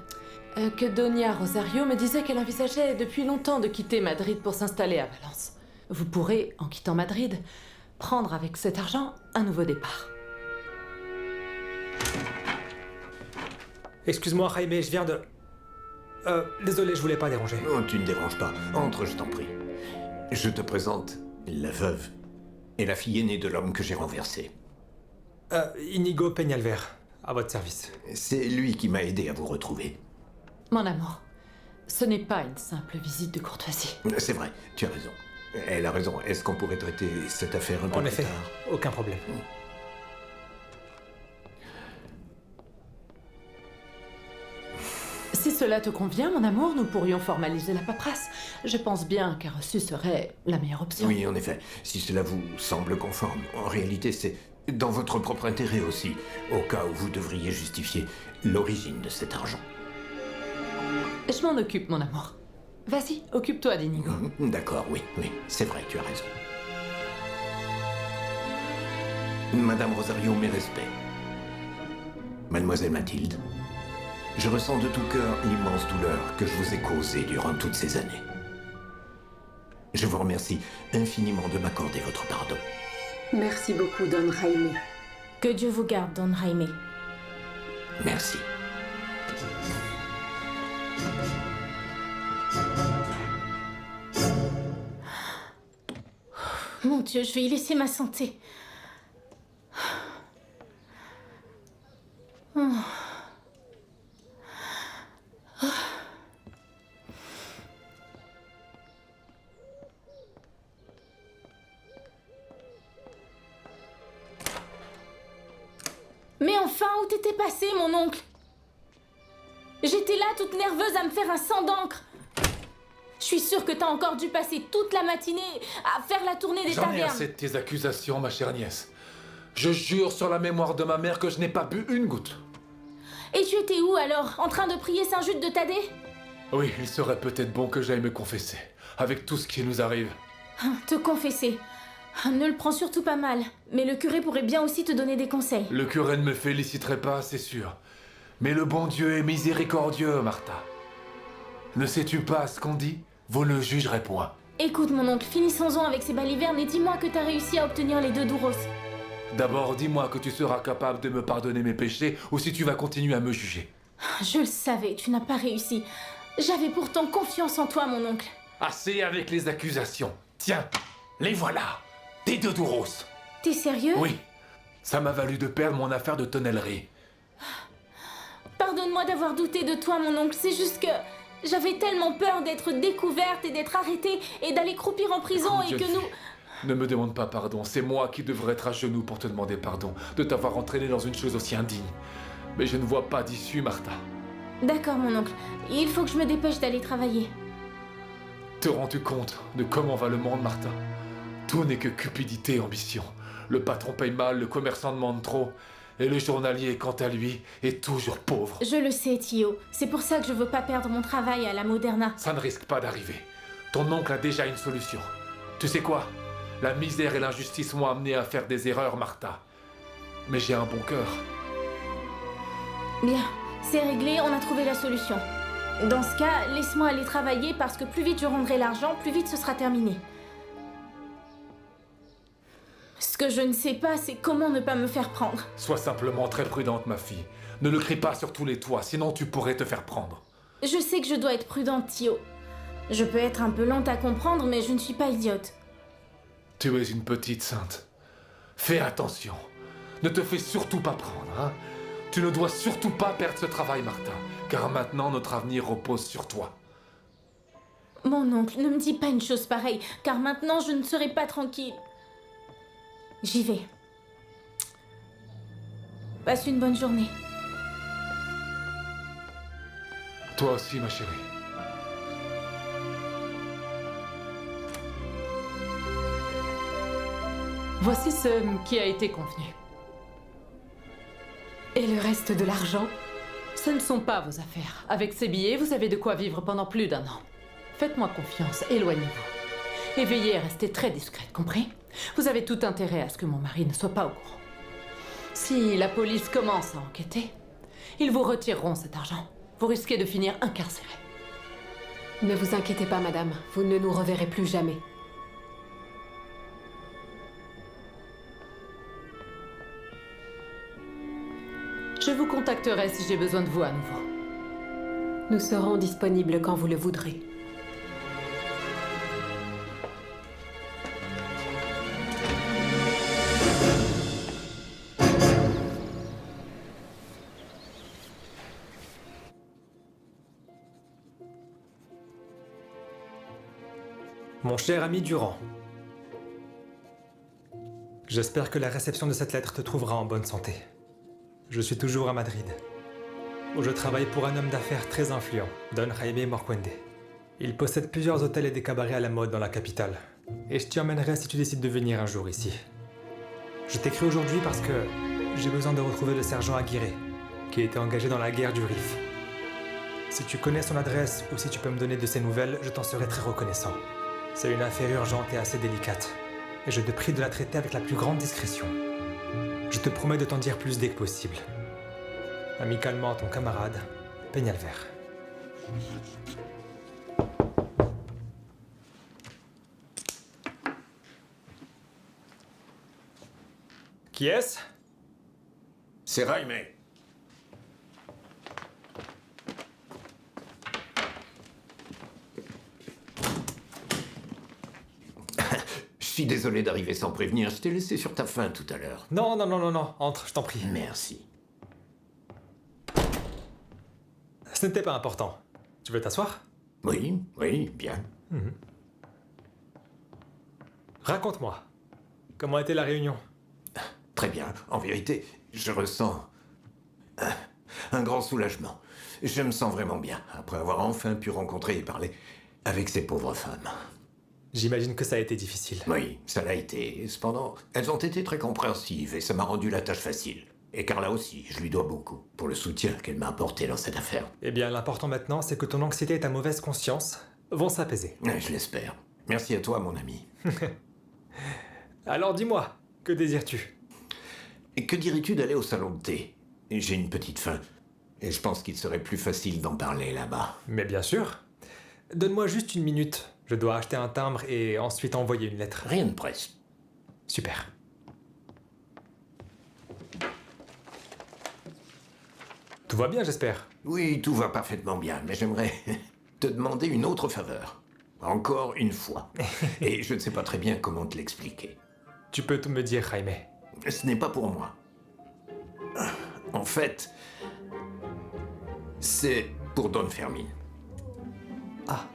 que Doña Rosario me disait qu'elle envisageait depuis longtemps de quitter Madrid pour s'installer à Valence. Vous pourrez, en quittant Madrid, prendre avec cet argent un nouveau départ. Excuse-moi, Jaime, je viens de... désolé, je voulais pas déranger. Non, tu ne déranges pas. Entre, je t'en prie. Je te présente la veuve et la fille aînée de l'homme que j'ai renversé. Inigo Peñalver. À votre service. C'est lui qui m'a aidé à vous retrouver. Mon amour, ce n'est pas une simple visite de courtoisie. C'est vrai, tu as raison. Elle a raison. Est-ce qu'on pourrait traiter cette affaire un peu En plus effet, tard? aucun problème. Si cela te convient, mon amour, nous pourrions formaliser la paperasse. Je pense bien qu'un reçu serait la meilleure option. Oui, en effet. Si cela vous semble conforme, en réalité, c'est dans votre propre intérêt aussi, au cas où vous devriez justifier l'origine de cet argent. Je m'en occupe, mon amour. Vas-y, occupe-toi d'Inigo. D'accord, oui, c'est vrai, tu as raison. Madame Rosario, mes respects. Mademoiselle Mathilde, je ressens de tout cœur l'immense douleur que je vous ai causée durant toutes ces années. Je vous remercie infiniment de m'accorder votre pardon. Merci beaucoup, Don Jaime. Que Dieu vous garde, Don Jaime. Merci. Mon Dieu, je vais y laisser ma santé. Oh. Mais enfin, où t'étais passé, mon oncle? J'étais là, toute nerveuse, à me faire un sang d'encre. Je suis sûre que t'as encore dû passer toute la matinée à faire la tournée des J'en ai tavernes. assez de tes accusations, ma chère nièce. Je jure sur la mémoire de ma mère que je n'ai pas bu une goutte. Et tu étais où alors? En train de prier Saint-Jude de Thaddée? Oui, il serait peut-être bon que j'aille me confesser, avec tout ce qui nous arrive. Te confesser. Ne le prends surtout pas mal, mais le curé pourrait bien aussi te donner des conseils. Le curé ne me féliciterait pas, c'est sûr. Mais le bon Dieu est miséricordieux, Martha. Ne sais-tu pas ce qu'on dit? Vous ne jugerez point. Écoute mon oncle, finissons-en avec ces balivernes et dis-moi que t'as réussi à obtenir les 2 douros. D'abord, dis-moi que tu seras capable de me pardonner mes péchés ou si tu vas continuer à me juger. Je le savais, tu n'as pas réussi. J'avais pourtant confiance en toi, mon oncle. Assez avec les accusations. Tiens, les voilà. Des 2 douros. T'es sérieux? Oui. Ça m'a valu de perdre mon affaire de tonnellerie. Pardonne-moi d'avoir douté de toi, mon oncle. C'est juste que j'avais tellement peur d'être découverte et d'être arrêtée et d'aller croupir en prison et Jeune que fille, nous... Ne me demande pas pardon. C'est moi qui devrais être à genoux pour te demander pardon de t'avoir entraîné dans une chose aussi indigne. Mais je ne vois pas d'issue, Martha. D'accord, mon oncle. Il faut que je me dépêche d'aller travailler. Te rends-tu compte de comment va le monde, Martha? Tout n'est que cupidité et ambition. Le patron paye mal, le commerçant demande trop. Et le journalier, quant à lui, est toujours pauvre. Je le sais, Tio. C'est pour ça que je veux pas perdre mon travail à la Moderna. Ça ne risque pas d'arriver. Ton oncle a déjà une solution. Tu sais quoi? La misère et l'injustice m'ont amené à faire des erreurs, Martha. Mais j'ai un bon cœur. Bien, c'est réglé, on a trouvé la solution. Dans ce cas, laisse-moi aller travailler parce que plus vite je rendrai l'argent, plus vite ce sera terminé. Ce que je ne sais pas, c'est comment ne pas me faire prendre. Sois simplement très prudente, ma fille. Ne le crie pas sur tous les toits, sinon tu pourrais te faire prendre. Je sais que je dois être prudente, Tio. Je peux être un peu lente à comprendre, mais je ne suis pas idiote. Tu es une petite sainte. Fais attention. Ne te fais surtout pas prendre, hein. Tu ne dois surtout pas perdre ce travail, Martha, car maintenant notre avenir repose sur toi. Mon oncle, ne me dis pas une chose pareille, car maintenant je ne serai pas tranquille. J'y vais. Passe une bonne journée. Toi aussi, ma chérie. Voici ce qui a été convenu. Et le reste de l'argent? Ce ne sont pas vos affaires. Avec ces billets, vous avez de quoi vivre pendant plus d'1 an. Faites-moi confiance, éloignez-vous. Et veillez à rester très discrète, compris? Vous avez tout intérêt à ce que mon mari ne soit pas au courant. Si la police commence à enquêter, ils vous retireront cet argent. Vous risquez de finir incarcéré. Ne vous inquiétez pas, madame. Vous ne nous reverrez plus jamais. Je vous contacterai si j'ai besoin de vous à nouveau. Nous serons disponibles quand vous le voudrez. Mon cher ami Durand, j'espère que la réception de cette lettre te trouvera en bonne santé. Je suis toujours à Madrid, où je travaille pour un homme d'affaires très influent, Don Jaime Morcuende. Il possède plusieurs hôtels et des cabarets à la mode dans la capitale, et je t'y emmènerai si tu décides de venir un jour ici. Je t'écris aujourd'hui parce que j'ai besoin de retrouver le sergent Aguirre, qui a été engagé dans la guerre du Rif. Si tu connais son adresse ou si tu peux me donner de ses nouvelles, je t'en serai très reconnaissant. C'est une affaire urgente et assez délicate, et je te prie de la traiter avec la plus grande discrétion. Je te promets de t'en dire plus dès que possible. Amicalement, ton camarade, Peñalver. Qui est-ce? C'est Jaime. Je suis désolé d'arriver sans prévenir, je t'ai laissé sur ta faim tout à l'heure. Non, entre, je t'en prie. Merci. Ce n'était pas important. Tu veux t'asseoir? Oui, bien. Raconte-moi. Comment était la réunion? Très bien. En vérité, je ressens un grand soulagement. Je me sens vraiment bien, après avoir enfin pu rencontrer et parler avec ces pauvres femmes. J'imagine que ça a été difficile. Oui, ça l'a été. Cependant, elles ont été très compréhensives et ça m'a rendu la tâche facile. Et Carla aussi, je lui dois beaucoup pour le soutien qu'elle m'a apporté dans cette affaire. Eh bien, l'important maintenant, c'est que ton anxiété et ta mauvaise conscience vont s'apaiser. Je l'espère. Merci à toi, mon ami. Alors dis-moi, que désires-tu? Et que dirais-tu d'aller au salon de thé? J'ai une petite faim. Et je pense qu'il serait plus facile d'en parler là-bas. Mais bien sûr. Donne-moi juste une minute. Je dois acheter un timbre et ensuite envoyer une lettre. Rien de presse. Super. Tout va bien, j'espère? Oui, tout va parfaitement bien, mais j'aimerais te demander une autre faveur. Encore une fois. Et je ne sais pas très bien comment te l'expliquer. Tu peux tout me dire, Jaime. Ce n'est pas pour moi. En fait, c'est pour Don Fermin. Ah.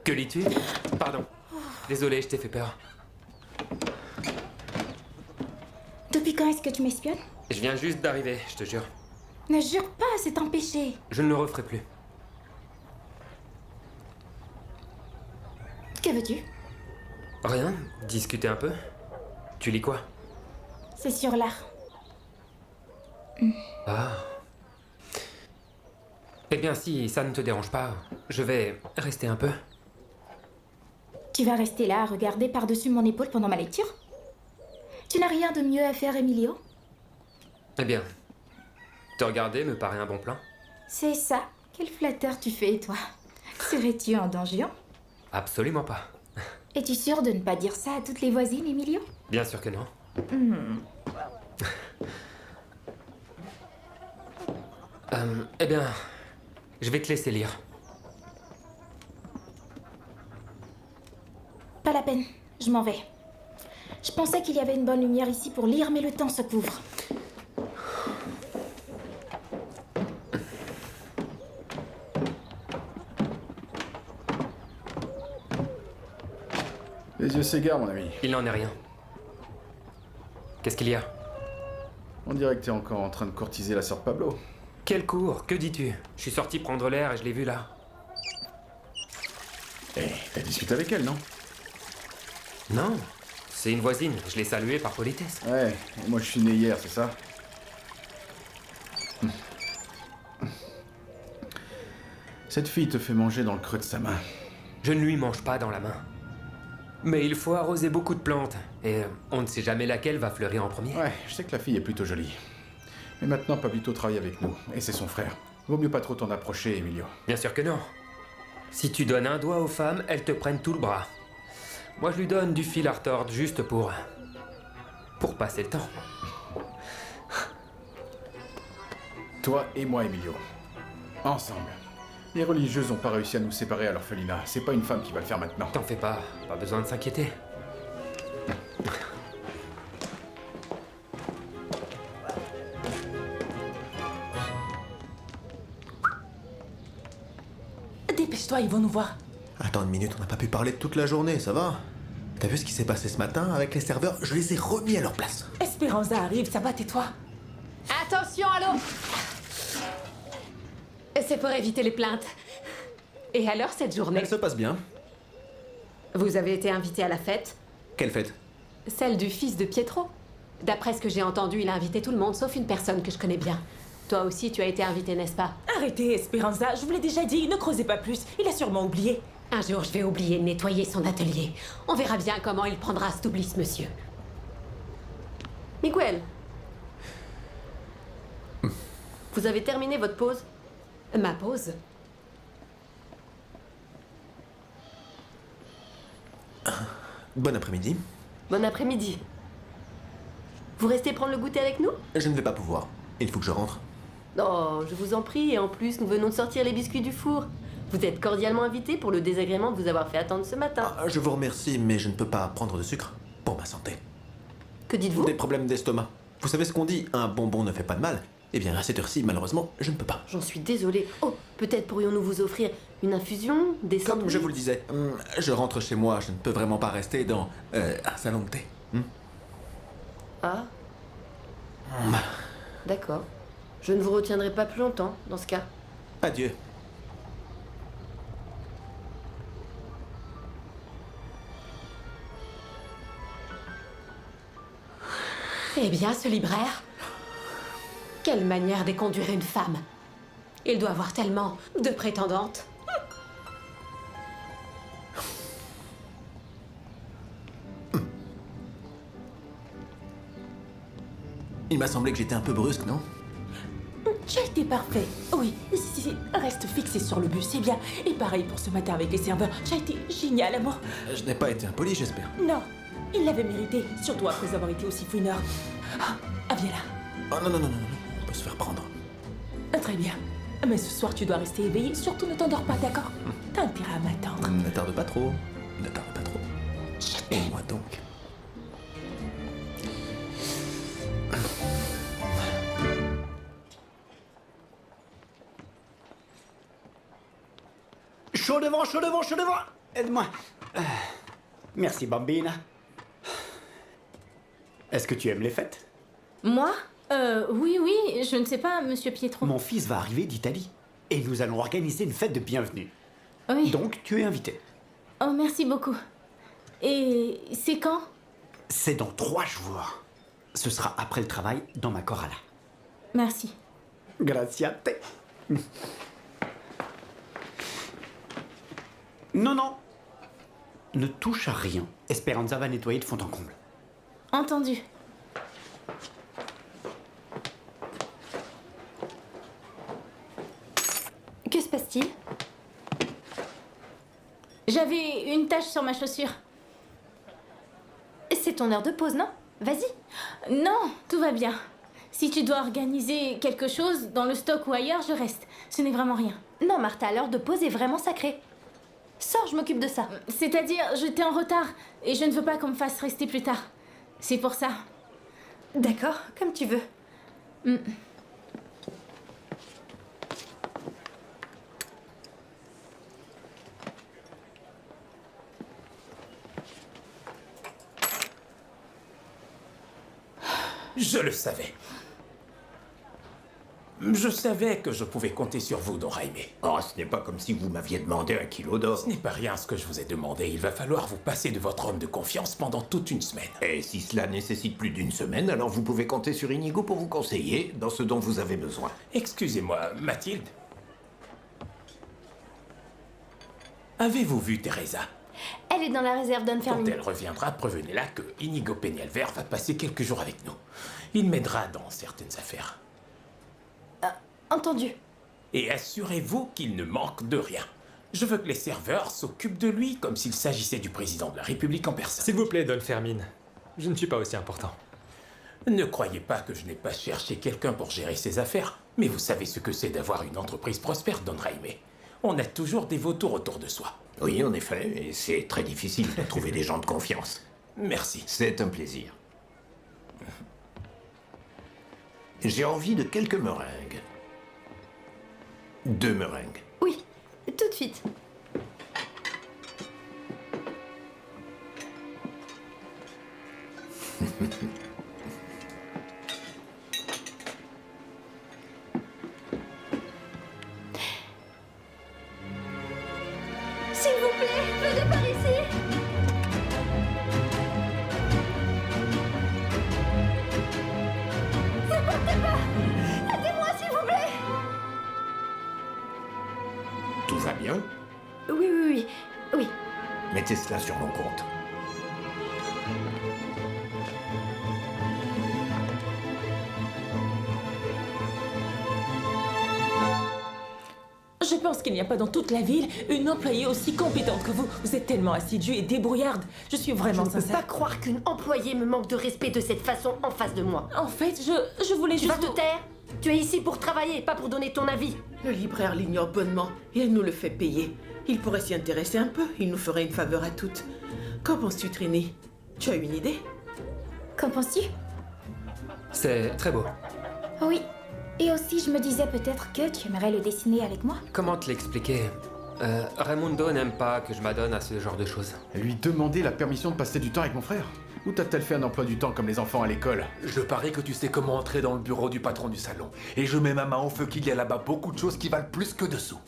Que lis-tu? Pardon. Désolé, je t'ai fait peur. Depuis quand est-ce que tu m'espionnes? Je viens juste d'arriver, je te jure. Ne jure pas, c'est un péché. Je ne le referai plus. Que veux-tu? Rien, discuter un peu. Tu lis quoi? C'est sur l'art. Ah. Eh bien, si ça ne te dérange pas, je vais rester un peu. Tu vas rester là à regarder par-dessus mon épaule pendant ma lecture? Tu n'as rien de mieux à faire, Emilio? Eh bien, te regarder me paraît un bon plan. C'est ça. Quel flatteur tu fais, toi. Serais-tu en danger? Absolument pas. Es-tu sûr de ne pas dire ça à toutes les voisines, Emilio? Bien sûr que non. Eh bien, je vais te laisser lire. Pas la peine, je m'en vais. Je pensais qu'il y avait une bonne lumière ici pour lire, mais le temps se couvre. Les yeux s'égarent, mon ami. Il n'en est rien. Qu'est-ce qu'il y a? On dirait que t'es encore en train de courtiser la sœur de Pablo. Quel cours? Que dis-tu? Je suis sorti prendre l'air et je l'ai vue là. Eh, t'as discuté avec elle, non? Non, c'est une voisine. Je l'ai saluée par politesse. Ouais, et moi je suis né hier, c'est ça? Cette fille te fait manger dans le creux de sa main. Je ne lui mange pas dans la main. Mais il faut arroser beaucoup de plantes. Et on ne sait jamais laquelle va fleurir en premier. Ouais, je sais que la fille est plutôt jolie. Mais maintenant, Pablito travaille avec nous. Et c'est son frère. Vaut mieux pas trop t'en approcher, Emilio. Bien sûr que non. Si tu donnes un doigt aux femmes, elles te prennent tout le bras. Moi, je lui donne du fil à retordre juste pour passer le temps. Toi et moi, Emilio. Ensemble. Les religieuses n'ont pas réussi à nous séparer à l'orphelinat. C'est pas une femme qui va le faire maintenant. T'en fais pas besoin de s'inquiéter. Dépêche-toi, ils vont nous voir. Attends une minute, on n'a pas pu parler toute la journée, ça va? T'as vu ce qui s'est passé ce matin avec les serveurs? Je les ai remis à leur place. Esperanza arrive, ça va, tais-toi. Attention, allô. C'est pour éviter les plaintes. Et alors, cette journée? Elle se passe bien. Vous avez été invité à la fête? Quelle fête? Celle du fils de Pietro. D'après ce que j'ai entendu, il a invité tout le monde, sauf une personne que je connais bien. Toi aussi, tu as été invité, n'est-ce pas? Arrêtez, Esperanza, je vous l'ai déjà dit, ne creusez pas plus. Il a sûrement oublié. Un jour, je vais oublier de nettoyer son atelier. On verra bien comment il prendra cet oubli, ce monsieur. Miguel. Vous avez terminé votre pause? Ma pause? Bon après-midi. Bon après-midi. Vous restez prendre le goûter avec nous? Je ne vais pas pouvoir. Il faut que je rentre. Oh, je vous en prie, et en plus, nous venons de sortir les biscuits du four. Vous êtes cordialement invité pour le désagrément de vous avoir fait attendre ce matin. Je vous remercie, mais je ne peux pas prendre de sucre pour ma santé. Que dites-vous? Des problèmes d'estomac. Vous savez ce qu'on dit, un bonbon ne fait pas de mal. Eh bien, à cette heure-ci, malheureusement, je ne peux pas. J'en suis désolée. Oh, peut-être pourrions-nous vous offrir une infusion, des Comme sandwichs? je vous le disais, je rentre chez moi, je ne peux vraiment pas rester dans un salon de thé. Ah. D'accord. Je ne vous retiendrai pas plus longtemps, dans ce cas. Adieu. Eh bien, ce libraire, quelle manière d'éconduire une femme. Il doit avoir tellement de prétendantes. Il m'a semblé que j'étais un peu brusque, non? Tu as été parfait. Oui, si, reste fixé sur le but, c'est bien. Et pareil pour ce matin avec les serveurs. Tu as été génial, amour. Je n'ai pas été impoli, j'espère. Non, il l'avait mérité, surtout après avoir été aussi fouineur. Ah, viens là. Oh non, on peut se faire prendre. Très bien. Mais ce soir, tu dois rester éveillé. Surtout, ne t'endors pas, d'accord? T'as intérêt à m'attendre. Ne tarde pas trop. Ne tarde pas trop. Et moi donc. Chaud devant, chaud devant, chaud devant. Aide-moi. Merci, Bambina. Est-ce que tu aimes les fêtes? Moi? Oui, je ne sais pas, monsieur Pietro. Mon fils va arriver d'Italie. Et nous allons organiser une fête de bienvenue. Oui. Donc, tu es invité. Oh, merci beaucoup. Et c'est quand? C'est dans 3 jours. Ce sera après le travail dans ma chorale. Merci. Grazie a te. Non. Ne touche à rien. Esperanza va nettoyer de fond en comble. Entendu. Que se passe-t-il? J'avais une tache sur ma chaussure. C'est ton heure de pause, non? Vas-y. Non, tout va bien. Si tu dois organiser quelque chose dans le stock ou ailleurs, je reste. Ce n'est vraiment rien. Non, Martha, l'heure de pause est vraiment sacrée. Sors, je m'occupe de ça. C'est-à-dire, j'étais en retard et je ne veux pas qu'on me fasse rester plus tard. C'est pour ça. D'accord, comme tu veux. Je le savais. Je savais que je pouvais compter sur vous, Don Jaime. Oh, ce n'est pas comme si vous m'aviez demandé 1 kilo d'or. Ce n'est pas rien ce que je vous ai demandé. Il va falloir vous passer de votre homme de confiance pendant toute une semaine. Et si cela nécessite plus d'une semaine, alors vous pouvez compter sur Inigo pour vous conseiller dans ce dont vous avez besoin. Excusez-moi, Mathilde. Avez-vous vu Teresa? Elle est dans la réserve Quand d'Unfermline. elle reviendra, prévenez-la que Inigo Peñalver va passer quelques jours avec nous. Il m'aidera dans certaines affaires. Entendu. Et assurez-vous qu'il ne manque de rien. Je veux que les serveurs s'occupent de lui comme s'il s'agissait du président de la République en personne. S'il vous plaît, Don Fermine. Je ne suis pas aussi important. Ne croyez pas que je n'ai pas cherché quelqu'un pour gérer ses affaires, mais vous savez ce que c'est d'avoir une entreprise prospère, Don Jaime. On a toujours des vautours autour de soi. Oui, en effet, et c'est très difficile de trouver des gens de confiance. Merci. C'est un plaisir. J'ai envie de quelques meringues. 2 meringues. Oui, tout de suite. S'il vous plaît, venez par ici. Supportez pas. Aidez-moi, s'il vous plaît. Tout va bien? Oui. Mettez cela sur mon compte. Je pense qu'il n'y a pas dans toute la ville une employée aussi compétente que vous. Vous êtes tellement assidue et débrouillarde. Je suis vraiment Je ne peux sincère. pas croire qu'une employée me manque de respect de cette façon en face de moi. En fait, je voulais Tu juste... vas te taire? Tu es ici pour travailler, pas pour donner ton avis. Le libraire l'ignore bonnement et elle nous le fait payer. Il pourrait s'y intéresser un peu, il nous ferait une faveur à toutes. Qu'en penses-tu, Trini? Tu as une idée? Qu'en penses-tu? C'est très beau. Oui. Et aussi, je me disais peut-être que tu aimerais le dessiner avec moi. Comment te l'expliquer Raimundo n'aime pas que je m'adonne à ce genre de choses. Lui demander la permission de passer du temps avec mon frère? Ou t'a-t-elle fait un emploi du temps comme les enfants à l'école? Je parie que tu sais comment entrer dans le bureau du patron du salon. Et je mets ma main au feu qu'il y a là-bas beaucoup de choses qui valent plus que de sous.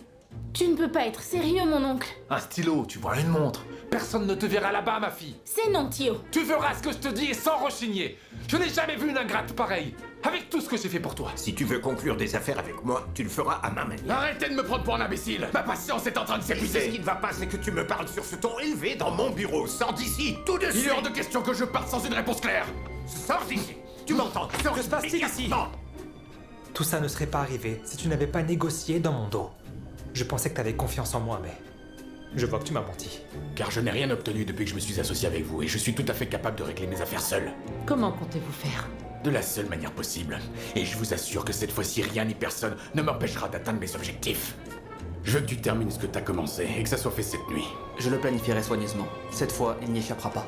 Tu ne peux pas être sérieux, mon oncle. Un stylo, tu vois, une montre. Personne ne te verra là-bas, ma fille. C'est non, Thio. Tu feras ce que je te dis et sans rechigner. Je n'ai jamais vu une ingrate pareille. Avec tout ce que j'ai fait pour toi. Si tu veux conclure des affaires avec moi, tu le feras à ma manière. Arrêtez de me prendre pour un imbécile. Ma patience est en train de s'épuiser. Ce qui ne va pas, c'est que tu me parles sur ce ton élevé dans mon bureau. Sors d'ici, tout de suite. Il est hors de question que je parte sans une réponse claire. Sors d'ici. Tu m'entends? Sors Que se passe-t-il ici? Tout ça ne serait pas arrivé si tu n'avais pas négocié dans mon dos. Je pensais que tu avais confiance en moi, mais je vois que tu m'as menti. Car je n'ai rien obtenu depuis que je me suis associé avec vous et je suis tout à fait capable de régler mes affaires seul. Comment comptez-vous faire? De la seule manière possible. Et je vous assure que cette fois-ci, rien ni personne ne m'empêchera d'atteindre mes objectifs. Je veux que tu termines ce que t'as commencé et que ça soit fait cette nuit. Je le planifierai soigneusement. Cette fois, il n'y échappera pas.